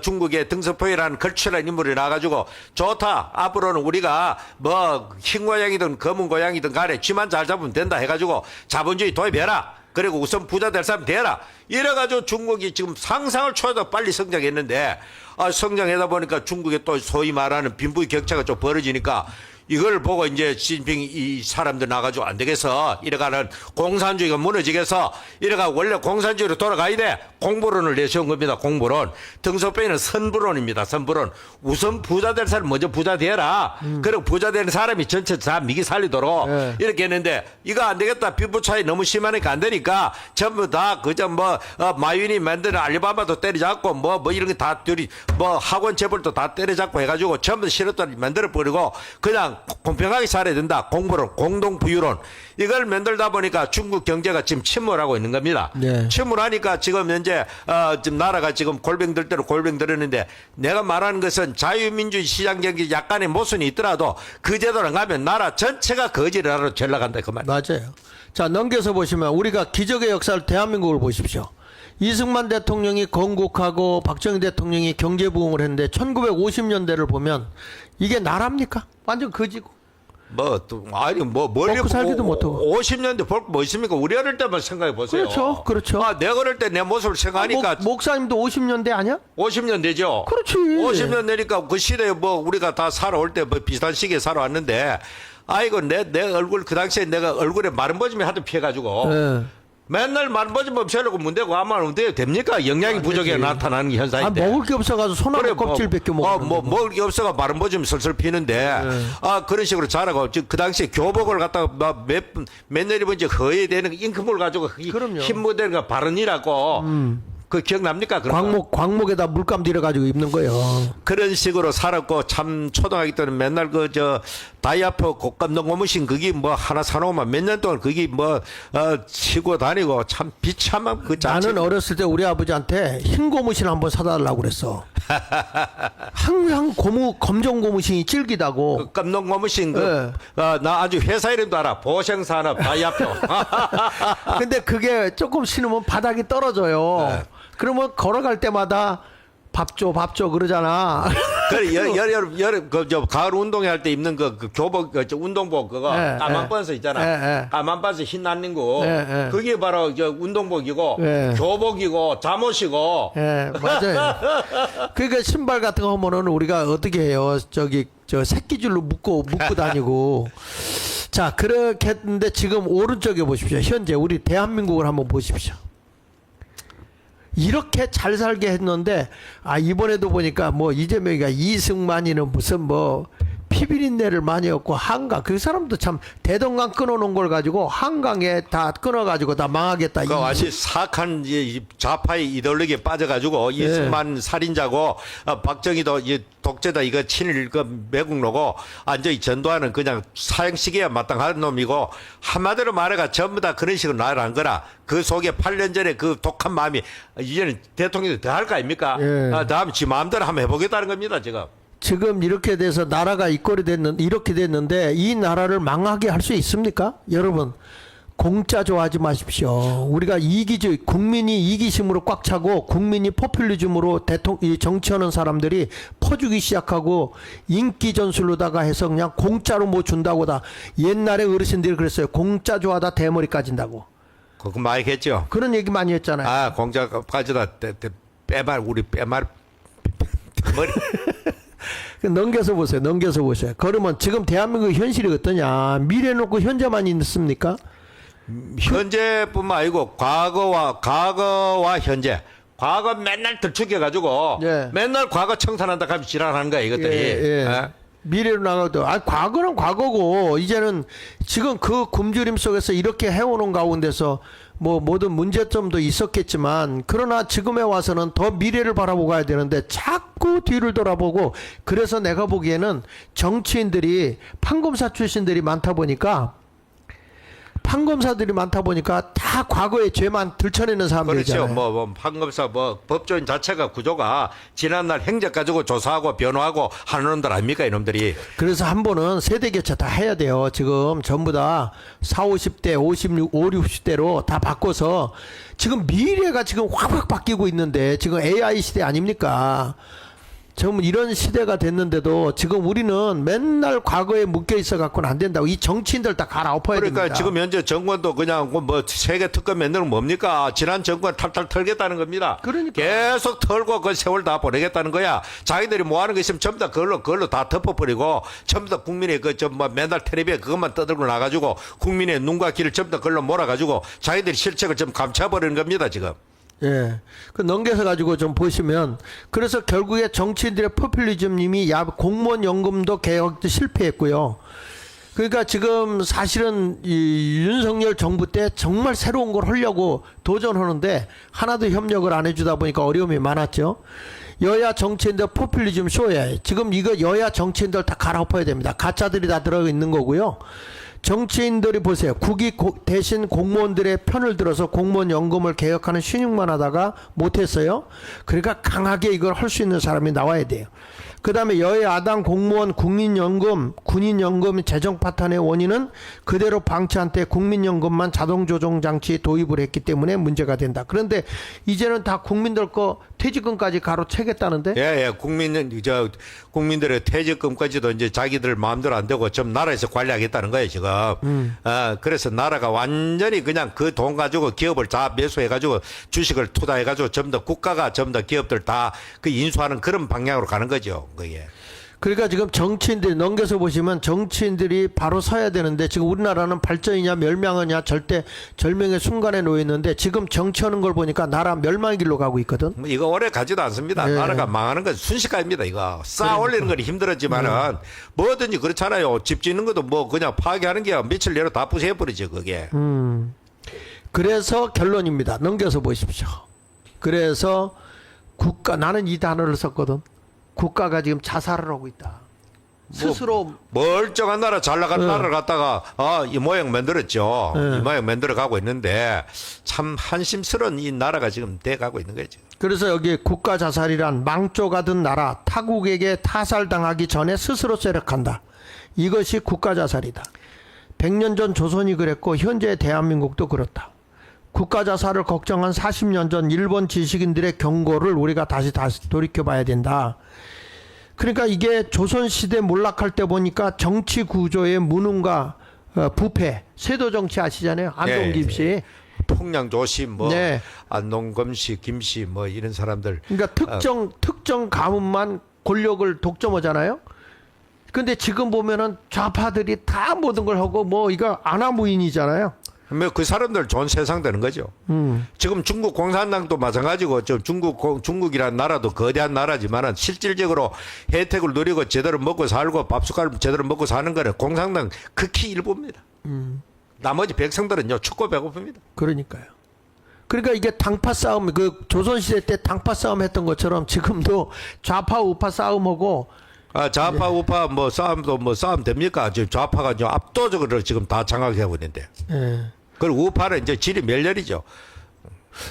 중국의 등석포이라는 걸출한 인물이 나가지고 좋다. 앞으로는 우리가 뭐 흰 고양이든 검은 고양이든 간에 쥐만 잘 잡으면 된다 해가지고 자본주의 도입해라. 그리고 우선 부자 될 사람 되라. 이래가지고 중국이 지금 상상을 초월해서 빨리 성장했는데 성장하다 보니까 중국에 또 소위 말하는 빈부의 격차가 좀 벌어지니까 이걸 보고 이제 시진핑 이 사람들 나가지고 안 되겠어. 이래가는 공산주의가 무너지겠어. 이래가 원래 공산주의로 돌아가야 돼. 공부론을 내세운 겁니다. 공부론. 등소배는 선부론입니다. 선부론. 우선 부자 될 사람 먼저 부자 되라. 그리고 부자 되는 사람이 전체 다 미기 살리도록 이렇게 했는데 이거 안 되겠다. 빈부 차이 너무 심하니까 안 되니까 전부 다 그저 마윈이 만드는 알리바바도 때려잡고 뭐 이런 거 다 학원 재벌도 다 때려잡고 해가지고 전부 실업자를 만들어버리고 그냥 공평하게 살아야 된다. 공부론, 공동부유론. 이걸 만들다 보니까 중국 경제가 지금 침몰하고 있는 겁니다. 네. 침몰하니까 지금 현재 지금 나라가 지금 골병 들 대로 골병 들었는데 내가 말하는 것은 자유민주주의 시장 경제 약간의 모순이 있더라도 그 제도로 가면 나라 전체가 거지라로 전락한다 그 말. 맞아요. 자, 넘겨서 보시면 우리가 기적의 역사를 대한민국을 보십시오. 이승만 대통령이 건국하고 박정희 대통령이 경제부흥을 했는데 1950년대를 보면 이게 나라입니까? 완전 거지고. 멀리 먹고 살기도 못하고. 50년대 볼 거 뭐 있습니까? 우리 어릴 때만 생각해 보세요. 그렇죠. 내가 어릴 때 내 모습을 생각하니까 목사님도 50년대 아니야? 50년 되죠. 그렇지. 50년 되니까 그 시대에 우리가 다 살아올 때 비슷한 시기에 살아왔는데 아이고 내 얼굴 그 당시에 내가 얼굴에 마른 버짐이 하도 피해가지고 네. 맨날 마른 버짐 없애려고 문대고 아무 말 못해도 됩니까? 영양이 부족해 나타나는 게 현상인데. 먹을 게 없어가지고 소나무 껍질 벗겨 먹는 먹을 게 없어가 마른 버짐 슬슬 피는데 그런 식으로 자라고 그 당시에 교복을 갖다가 몇 년 입은지 허에 되는 잉크물 가지고 흰 무대는 거 바른이라고 그 기억납니까? 광목에다 물감 들여가지고 입는 거예요. 그런 식으로 살았고 참 초등학교 때는 맨날 다이아프 곡감동 고무신 그게 하나 사놓으면 몇 년 동안 그게 치고 다니고 참 비참한 그 자체. 나는 어렸을 때 우리 아버지한테 흰 고무신 한번 사달라고 그랬어. 항상 검정 고무신이 질기다고. 그 감동 고무신 나 아주 회사 이름도 알아. 보생산업 다이아프. 근데 그게 조금 신으면 바닥이 떨어져요. 네. 그러면 걸어갈 때마다 밥 줘 그러잖아. 그래 여름 가을 운동회 할 때 입는 그 교복 운동복 그거 까만 번서 있잖아. 까만 번서 흰 난닝구. 그게 바로 운동복이고 교복이고 잠옷이고. 맞아요. 그러니까 신발 같은 거 하면은 우리가 어떻게 해요? 새끼줄로 묶고 다니고. 자, 그렇게 했는데 지금 오른쪽에 보십시오. 현재 우리 대한민국을 한번 보십시오. 이렇게 잘 살게 했는데 이번에도 보니까 이재명이가 이승만이는 무슨 피비린내를 많이 얻고 한강 그 사람도 참 대동강 끊어놓은 걸 가지고 한강에 다 끊어가지고 다 망하겠다. 그 아주 사악한 좌파의 이데올로기에 빠져가지고 이승만 살인자고 박정희도 독재다 이거 친일 매국노고 완전히 전두환은 그냥 사형시기에 마땅한 놈이고 한마디로 말해가 전부 다 그런 식으로 나열한 거라. 그 속에 8년 전에 그 독한 마음이 이제는 대통령이 더 할 거 아닙니까? 다음 지 마음대로 한번 해보겠다는 겁니다 지금. 지금 이렇게 돼서 나라가 이렇게 됐는데 이 나라를 망하게 할 수 있습니까? 여러분 공짜 좋아하지 마십시오. 우리가 이기주의, 국민이 이기심으로 꽉 차고 국민이 포퓰리즘으로 이 정치하는 사람들이 퍼주기 시작하고 인기 전술로다가 해서 그냥 공짜로 뭐 준다고 다 옛날에 어르신들이 그랬어요. 공짜 좋아하다 대머리 까진다고. 그거 많이 했죠. 그런 얘기 많이 했잖아요. 아, 공짜까지다 빼말 우리 빼말 머리. 넘겨서 보세요. 넘겨서 보세요. 그러면 지금 대한민국 현실이 어떠냐? 미래 놓고 현재만 있습니까? 현재뿐만 아니고 과거와 현재. 과거 맨날 들추겨 가지고 예. 맨날 과거 청산한다 하면 지랄하는 거야 이것들이. 예. 어? 미래로 나가도 과거는 과거고 이제는 지금 그 굶주림 속에서 이렇게 해오는 가운데서 뭐 모든 문제점도 있었겠지만 그러나 지금에 와서는 더 미래를 바라보고 가야 되는데 자꾸 뒤를 돌아보고 그래서 내가 보기에는 정치인들이 판검사 출신들이 많다 보니까 판검사들이 많다 보니까 다 과거의 죄만 들춰내는 사람들이잖아요. 그렇죠. 뭐 판검사 뭐 법조인 자체가 구조가 지난날 행적 가지고 조사하고 변호하고 하는 놈들 아닙니까 이놈들이. 그래서 한 번은 세대 교체 다 해야 돼요. 지금 전부 다 40, 50대, 56, 60대로 다 바꿔서 지금 미래가 지금 확확 바뀌고 있는데 지금 AI 시대 아닙니까? 지금 이런 시대가 됐는데도 지금 우리는 맨날 과거에 묶여 있어 갖고는 안 된다고. 이 정치인들 다 갈아엎어야 그러니까 됩니다. 지금 현재 정권도 그냥 뭐 세계 특검 만드는 뭡니까? 지난 정권 탈탈 털겠다는 겁니다. 그러니까. 계속 털고 그 세월 다 보내겠다는 거야. 자기들이 뭐 하는 거 있으면 전부 다 그걸로 다 덮어버리고 전부 다 국민의 뭐 맨날 텔레비에 그것만 떠들고 나가지고 국민의 눈과 귀를 전부 다 그걸로 몰아가지고 자기들이 실책을 좀 감춰버리는 겁니다 지금. 예. 그 넘겨서 가지고 좀 보시면 그래서 결국에 정치인들의 포퓰리즘님이 공무원 연금도 개혁도 실패했고요. 그러니까 지금 사실은 이 윤석열 정부 때 정말 새로운 걸 하려고 도전하는데 하나도 협력을 안 해주다 보니까 어려움이 많았죠. 여야 정치인들 포퓰리즘 쇼에 지금 이거 여야 정치인들 다 갈아엎어야 됩니다. 가짜들이 다 들어가 있는 거고요. 정치인들이 보세요. 국이 대신 공무원들의 편을 들어서 공무원 연금을 개혁하는 신용만 하다가 못했어요. 그러니까 강하게 이걸 할 수 있는 사람이 나와야 돼요. 그 다음에 여야당 공무원 국민연금, 군인연금 재정 파탄의 원인은 그대로 방치한 때 국민연금만 자동조정장치 도입을 했기 때문에 문제가 된다. 그런데 이제는 다 국민들 거 퇴직금까지 가로채겠다는데? 예. 국민들의 퇴직금까지도 이제 자기들 마음대로 안 되고 좀 나라에서 관리하겠다는 거예요 지금. 그래서 나라가 완전히 그냥 그 돈 가지고 기업을 다 매수해가지고 주식을 투자해가지고 전부 다 국가가 전부 다 기업들 다 그 인수하는 그런 방향으로 가는 거죠. 그게. 그러니까 지금 정치인들이 넘겨서 보시면 정치인들이 바로 서야 되는데 지금 우리나라는 발전이냐 멸망이냐 절대 절명의 순간에 놓여 있는데 지금 정치하는 걸 보니까 나라 멸망의 길로 가고 있거든. 뭐 이거 오래 가지도 않습니다. 네. 나라가 망하는 건 순식간입니다. 이거 쌓아 올리는 건 힘들었지만은 뭐든지 그렇잖아요. 집 짓는 것도 뭐 그냥 파괴하는 게 며칠 내로 다 부숴버리죠 그게. 그래서 결론입니다. 넘겨서 보십시오. 그래서 나는 이 단어를 썼거든. 국가가 지금 자살을 하고 있다. 스스로 멀쩡한 나라 잘 나간 나라를 갖다가 이 모양 만들었죠. 이 모양 만들어 가고 있는데 참 한심스러운 이 나라가 지금 돼 가고 있는 거죠. 그래서 여기 국가 자살이란 망조가든 나라 타국에게 타살당하기 전에 스스로 쇠락한다. 이것이 국가 자살이다. 100년 전 조선이 그랬고 현재 대한민국도 그렇다. 국가 자살을 걱정한 40년 전 일본 지식인들의 경고를 우리가 다시 돌이켜봐야 된다. 그러니까 이게 조선시대 몰락할 때 보니까 정치 구조의 무능과 부패, 세도 정치 아시잖아요. 안동김 씨. 풍량조씨, 뭐 네. 안농검씨, 김씨, 뭐 이런 사람들. 그러니까 특정 가문만 권력을 독점하잖아요. 근데 지금 보면은 좌파들이 다 모든 걸 하고 뭐 이거 아나무인이잖아요. 그 사람들 좋은 세상 되는 거죠. 지금 중국 공산당도 마찬가지고 중국이라는 나라도 거대한 나라지만은 실질적으로 혜택을 누리고 제대로 먹고 살고 밥숟갈 제대로 먹고 사는 거는 공산당 극히 일부입니다. 나머지 백성들은요 춥고 배고픕니다. 그러니까요. 그러니까 이게 당파 싸움, 그 조선시대 때 당파 싸움 했던 것처럼 지금도 좌파 우파 싸움하고 좌파 우파 뭐 싸움도 뭐 싸움 됩니까? 지금 좌파가 좀 압도적으로 지금 다 장악하고 있는데. 예. 그리고 우파는 이제 질이 멸렬이죠.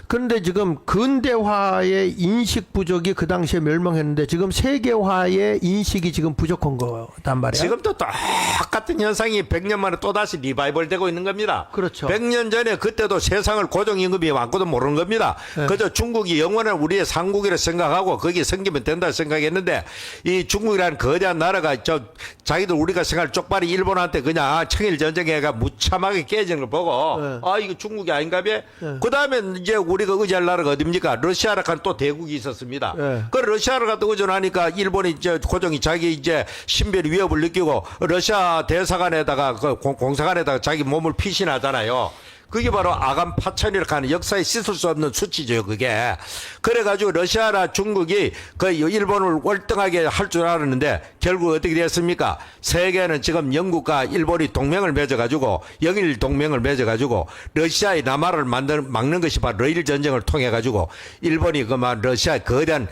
그런데 지금 근대화의 인식 부족이 그 당시에 멸망했는데 지금 세계화의 인식이 지금 부족한 거단 말이에요. 지금도 똑같은 현상이 100년 만에 또다시 리바이벌 되고 있는 겁니다. 그렇죠. 100년 전에 그때도 세상을 고정임금이 왔고도 모르는 겁니다. 네. 그저 중국이 영원한 우리의 상국이라 생각하고 거기 생기면 된다 생각했는데 이 중국이라는 거대한 나라가 자기들 우리가 생각할 쪽발이 일본한테 그냥 청일전쟁에가 무참하게 깨지는 걸 보고 네. 아 이거 중국이 아닌가 봐. 네. 그 다음에 이제 우리가 의지할 나라가 어딥니까? 러시아라는 또 대국이 있었습니다. 네. 그 러시아를 갖다 의존하니까 일본이 이제 고종이 자기 이제 신변 위협을 느끼고 러시아 대사관에다가 그 공사관에다가 자기 몸을 피신하잖아요. 그게 바로 아간 파천이라고 하는 역사에 씻을 수 없는 수치죠, 그게. 그래가지고 러시아나 중국이 그 일본을 월등하게 할 줄 알았는데 결국 어떻게 됐습니까? 세계는 지금 영국과 일본이 동맹을 맺어가지고 영일 동맹을 맺어가지고 러시아의 남하를 막는 것이 바로 러일 전쟁을 통해가지고 일본이 그만 러시아의 거대한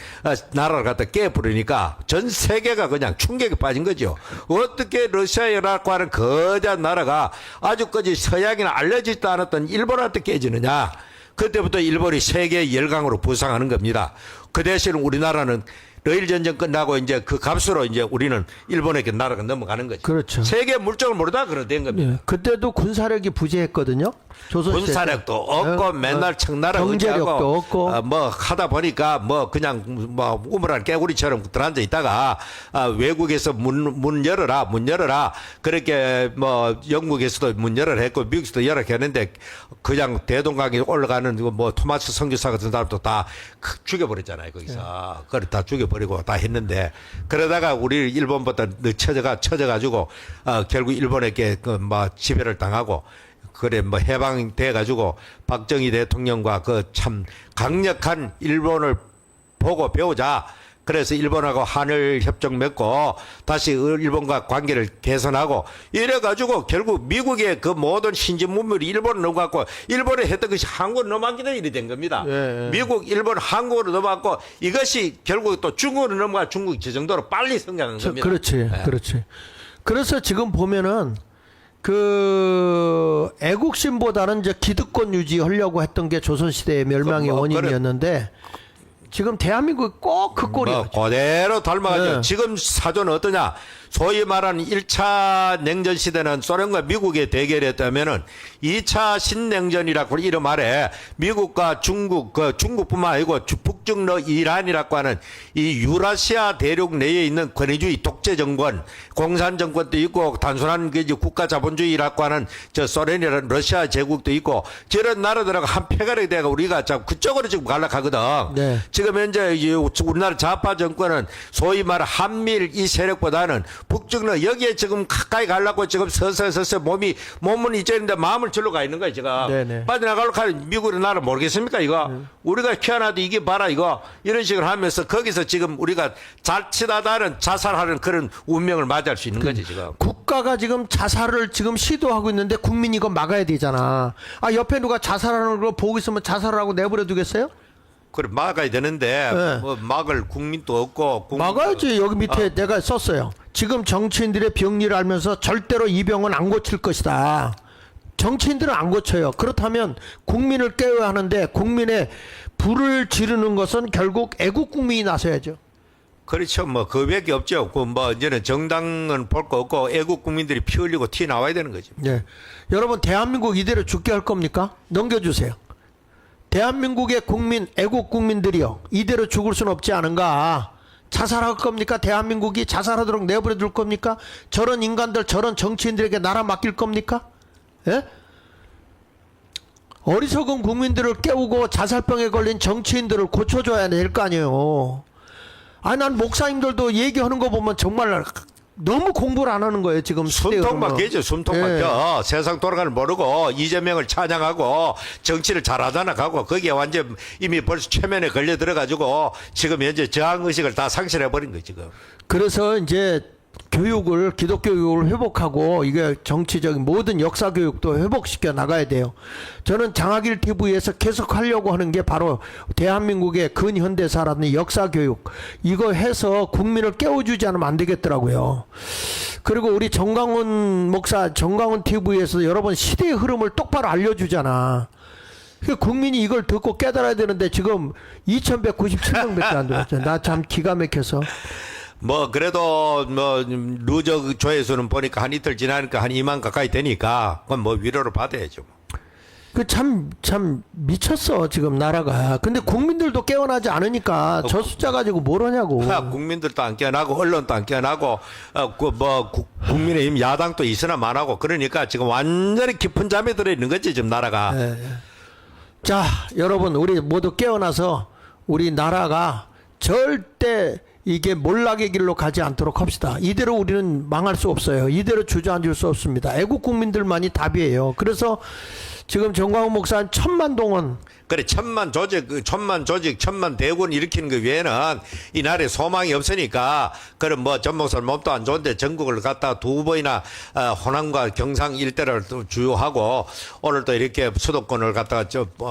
나라를 갖다 깨부르니까 전 세계가 그냥 충격에 빠진 거죠. 어떻게 러시아라고 하는 거대한 나라가 아주까지 서양이나 알려지지도 않았던 일본한테 깨지느냐. 그때부터 일본이 세계의 열강으로 부상하는 겁니다. 그 대신 우리나라는 러일 전쟁 끝나고 이제 그 값으로 이제 우리는 일본에게 나라가 넘어가는 거죠. 그렇죠. 세계 물정을 모르다 그렇게 된 겁니다. 예. 그때도 군사력이 부재했거든요. 조선시대 때. 군사력도 없고 맨날 청나라 경제력도 의지하고 없고 뭐 하다 보니까 뭐 그냥 뭐 우물한 깨구리처럼 들어앉아 있다가 외국에서 문 열어라 그렇게 뭐 영국에서도 문 열어라 했고 미국에서도 열어라 했는데 그냥 대동강에 올라가는 뭐 토마스 선교사 같은 사람도 다 죽여버렸잖아요 거기서. 그걸 다 죽여버리고 다 했는데 그러다가 우리 일본보다 쳐져가지고 결국 일본에게 그 뭐 지배를 당하고 그래 뭐 해방돼 가지고 박정희 대통령과 그 참 강력한 일본을 보고 배우자. 그래서 일본하고 한일 협정 맺고 다시 일본과 관계를 개선하고 이래 가지고 결국 미국의 그 모든 신진 문물이 일본으로 넘어갔고 일본에 했던 것이 한국으로 넘어가기도 이래 된 겁니다. 예. 미국, 일본, 한국으로 넘어갔고 이것이 결국 또 중국으로 넘어가 중국이 저 정도로 빨리 성장한 겁니다. 그렇지, 예. 그렇지. 그래서 지금 보면은 그 애국심보다는 이제 기득권 유지하려고 했던 게 조선시대의 멸망의 뭐 원인이었는데 지금 대한민국이 꼭 그 꼴이에요. 뭐 그대로 닮아가죠. 네. 지금 사조는 어떠냐? 소위 말하는 1차 냉전 시대는 소련과 미국의 대결이었다면은 2차 신냉전이라고 이름 아래 미국과 중국, 그 중국뿐만 아니고 북중러 이란이라고 하는 이 유라시아 대륙 내에 있는 권위주의 독재 정권, 공산 정권도 있고 단순한 그 국가 자본주의라고 하는 저 소련이라는 러시아 제국도 있고 저런 나라들하고 한 패가리 돼가 우리가 자 그쪽으로 지금 갈락하거든. 네. 지금 현재 우리나라 좌파 정권은 소위 말하는 한밀 이 세력보다는 북쪽은 여기에 지금 가까이 가려고 지금 서서 몸은 이쪽인데 마음을 절로 가 있는 거야 지금. 네네. 빠져나가려고 하는 미국의 나라 모르겠습니까 이거? 우리가 키워놔도 이게 봐라 이거 이런 식으로 하면서 거기서 지금 우리가 자칫하다는 자살하는 그런 운명을 맞이할 수 있는 거지 지금. 국가가 지금 자살을 지금 시도하고 있는데 국민이 이거 막아야 되잖아. 아 옆에 누가 자살하는 걸 보고 있으면 자살하고 내버려 두겠어요? 그래 막아야 되는데 네. 뭐 막을 국민도 없고 막아야지. 여기 밑에 내가 썼어요. 지금 정치인들의 병리를 알면서 절대로 이 병은 안 고칠 것이다. 정치인들은 안 고쳐요. 그렇다면 국민을 깨워야 하는데 국민의 불을 지르는 것은 결국 애국 국민이 나서야죠. 그렇죠. 뭐 그밖에 없죠. 그 뭐 이제는 정당은 볼 거 없고 애국 국민들이 피 흘리고 튀 나와야 되는 거죠. 예. 여러분 대한민국 이대로 죽게 할 겁니까? 넘겨주세요. 대한민국의 국민, 애국 국민들이요. 이대로 죽을 수는 없지 않은가? 자살할 겁니까? 대한민국이 자살하도록 내버려 둘 겁니까? 저런 인간들, 저런 정치인들에게 나라 맡길 겁니까? 예? 어리석은 국민들을 깨우고 자살병에 걸린 정치인들을 고쳐줘야 될 거 아니에요. 아니, 난 목사님들도 얘기하는 거 보면 정말 너무 공부를 안 하는 거예요, 지금. 숨통만 깨죠, 숨통만 예. 껴. 세상 돌아가는 모르고 이재명을 찬양하고 정치를 잘하잖아 가고 거기에 완전 이미 벌써 최면에 걸려 들어가지고 지금 현재 저항의식을 다 상실해버린 거지, 지금. 그래서 이제 교육을, 기독교 교육을 회복하고 이게 정치적인 모든 역사 교육도 회복시켜 나가야 돼요. 저는 장학일 TV에서 계속 하려고 하는 게 바로 대한민국의 근현대사라는 역사 교육. 이거 해서 국민을 깨워주지 않으면 안 되겠더라고요. 그리고 우리 정강훈 목사, 정강훈 TV에서 여러분 시대의 흐름을 똑바로 알려주잖아. 그 국민이 이걸 듣고 깨달아야 되는데 지금 2,197명밖에 안 들었죠. 나 참 기가 막혀서. 뭐 그래도 뭐 누적 조회수는 보니까 한 이틀 지나니까 한 2만 가까이 되니까 그건 뭐 위로를 받아야죠. 그 참 미쳤어 지금 나라가. 근데 국민들도 깨어나지 않으니까 저 숫자 가지고 뭘 하냐고. 국민들도 안 깨어나고 언론도 안 깨어나고 국민의힘 야당도 있으나 만하고 그러니까 지금 완전히 깊은 잠에 들어 있는 거지 지금 나라가. 네. 자, 여러분 우리 모두 깨어나서 우리 나라가 절대 이게 몰락의 길로 가지 않도록 합시다. 이대로 우리는 망할 수 없어요. 이대로 주저앉을 수 없습니다. 애국 국민들만이 답이에요. 그래서 지금 정광훈 목사는 1,000만 동원 그래 천만 조직 천만 대군 일으키는 것 외에는 이 나라에 소망이 없으니까 그럼 뭐 전목사 몸도 안 좋은데 전국을 갔다 두 번이나 호남과 경상 일대를 또 주요하고 오늘 또 이렇게 수도권을 갖다가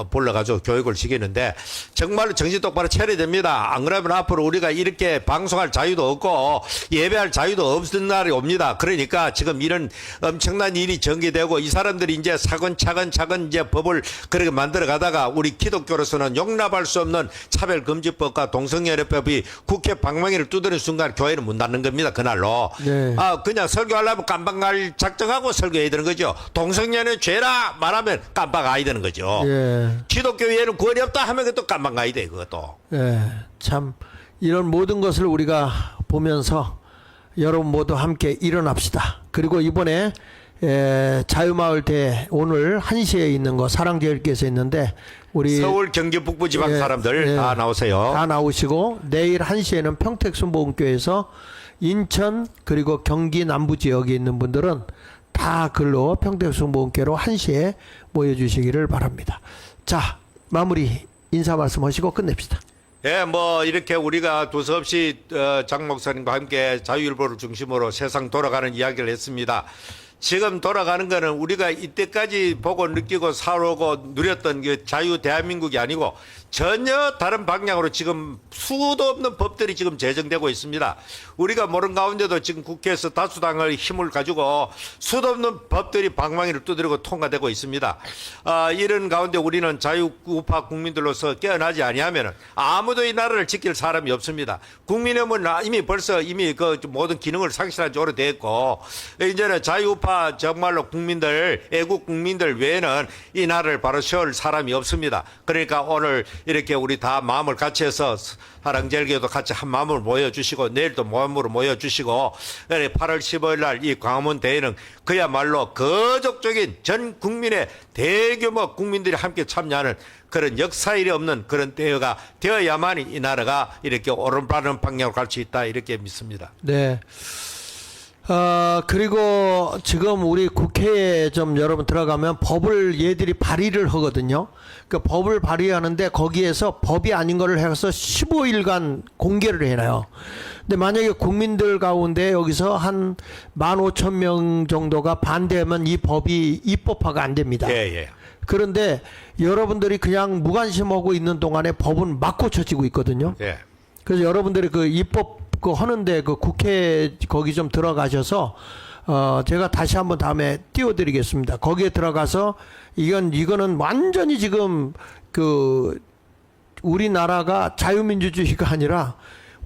불러가지고 교육을 시키는데 정말로 정신 똑바로 차려야 됩니다. 안 그러면 앞으로 우리가 이렇게 방송할 자유도 없고 예배할 자유도 없는 날이 옵니다. 그러니까 지금 이런 엄청난 일이 전개되고 이 사람들이 이제 차근차근 이제 법을 그렇게 만들어 가다가 우리 기독교로서는 용납할 수 없는 차별금지법과 동성연애법이 국회 방망이를 두드리는 순간 교회는 문 닫는 겁니다. 그날로. 네. 그냥 설교하려면 깜빡 갈 작정하고 설교해야 되는 거죠. 동성연애 죄라 말하면 깜빡 가야 되는 거죠. 예. 기독교에는 구원이 없다 하면 그것도 깜빡 가야 돼. 그것도. 예. 참 이런 모든 것을 우리가 보면서 여러분 모두 함께 일어납시다. 그리고 이번에 자유마을대 오늘 1시에 있는 거 사랑제일교에서 있는데 우리 서울 경기 북부 지방 예, 사람들 예. 다 나오세요. 다 나오시고 내일 1시에는 평택순복음교회에서 인천 그리고 경기 남부 지역에 있는 분들은 다 글로 평택순복음교회로 1시에 모여주시기를 바랍니다. 자, 마무리 인사 말씀하시고 끝냅시다. 예, 뭐 이렇게 우리가 두서없이 장 목사님과 함께 자유일보를 중심으로 세상 돌아가는 이야기를 했습니다. 지금 돌아가는 거는 우리가 이때까지 보고 느끼고 살아오고 누렸던 그 자유 대한민국이 아니고 전혀 다른 방향으로 지금 수도 없는 법들이 지금 제정되고 있습니다. 우리가 모르는 가운데도 지금 국회에서 다수당의 힘을 가지고 수도 없는 법들이 방망이를 두드리고 통과되고 있습니다. 이런 가운데 우리는 자유우파 국민들로서 깨어나지 아니하면 아무도 이 나라를 지킬 사람이 없습니다. 국민의힘은 이미 벌써 그 모든 기능을 상실한 지 오래됐고 이제는 자유우파 정말로 국민들 애국 국민들 외에는 이 나라를 바로 세울 사람이 없습니다. 그러니까 오늘 이렇게 우리 다 마음을 같이 해서 사랑제일교회도 같이 한 마음을 모여주시고 내일도 마음으로 모여주시고 8월 15일 날 이 광화문 대회는 그야말로 거족적인 전 국민의 대규모 국민들이 함께 참여하는 그런 역사일이 없는 그런 대회가 되어야만이 이 나라가 이렇게 오른바른 방향으로 갈 수 있다 이렇게 믿습니다. 네. 그리고 지금 우리 국회에 좀 여러분 들어가면 법을 얘들이 발의를 하거든요. 그 법을 발의하는데 거기에서 법이 아닌 거를 해서 15일간 공개를 해놔요. 근데 만약에 국민들 가운데 여기서 한 15,000명 정도가 반대하면 이 법이 입법화가 안 됩니다. 예. 그런데 여러분들이 그냥 무관심하고 있는 동안에 법은 막 고쳐지고 있거든요. 예. 그래서 여러분들이 그 입법 하는데 그 국회 거기 좀 들어가셔서 제가 다시 한번 다음에 띄워드리겠습니다. 거기에 들어가서 이거는 완전히 지금 그 우리나라가 자유민주주의가 아니라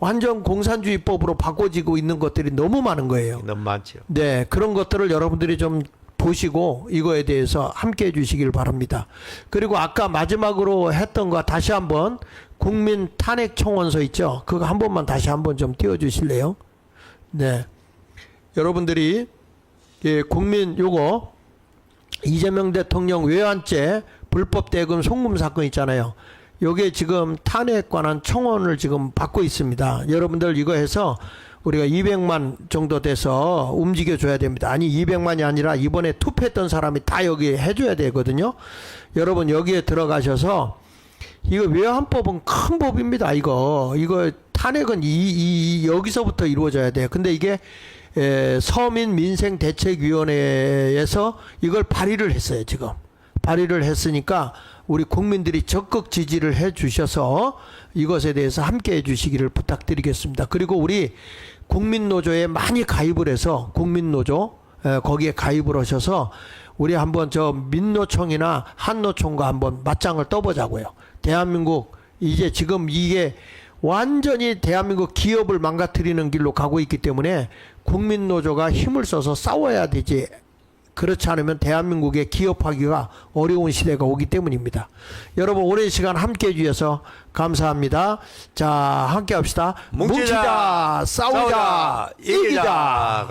완전 공산주의법으로 바꿔지고 있는 것들이 너무 많은 거예요. 너무 많죠. 네, 그런 것들을 여러분들이 좀 보시고 이거에 대해서 함께 해주시길 바랍니다. 그리고 아까 마지막으로 했던 거 다시 한번 국민 탄핵 청원서 있죠? 그거 한 번만 다시 한번 좀 띄워주실래요? 네, 여러분들이 국민 요거 이재명 대통령 외환죄 불법 대금 송금 사건 있잖아요. 요게 지금 탄핵 관한 청원을 지금 받고 있습니다. 여러분들 이거 해서 우리가 200만 정도 돼서 움직여줘야 됩니다. 아니 200만이 아니라 이번에 투표했던 사람이 다 여기 해줘야 되거든요. 여러분 여기에 들어가셔서 이거 외환법은 큰 법입니다. 이거 탄핵은 여기서부터 이루어져야 돼요. 근데 이게 서민민생대책위원회에서 이걸 발의를 했어요. 지금 발의를 했으니까 우리 국민들이 적극 지지를 해 주셔서 이것에 대해서 함께 해 주시기를 부탁드리겠습니다. 그리고 우리 국민노조에 많이 가입을 해서 국민노조 거기에 가입을 하셔서 우리 한번 저 민노총이나 한노총과 한번 맞짱을 떠보자고요. 대한민국 이제 지금 이게 완전히 대한민국 기업을 망가뜨리는 길로 가고 있기 때문에 국민노조가 힘을 써서 싸워야 되지. 그렇지 않으면 대한민국의 기업하기가 어려운 시대가 오기 때문입니다. 여러분 오랜 시간 함께해 주셔서 감사합니다. 자, 함께 합시다. 뭉치자, 싸우자, 이기자.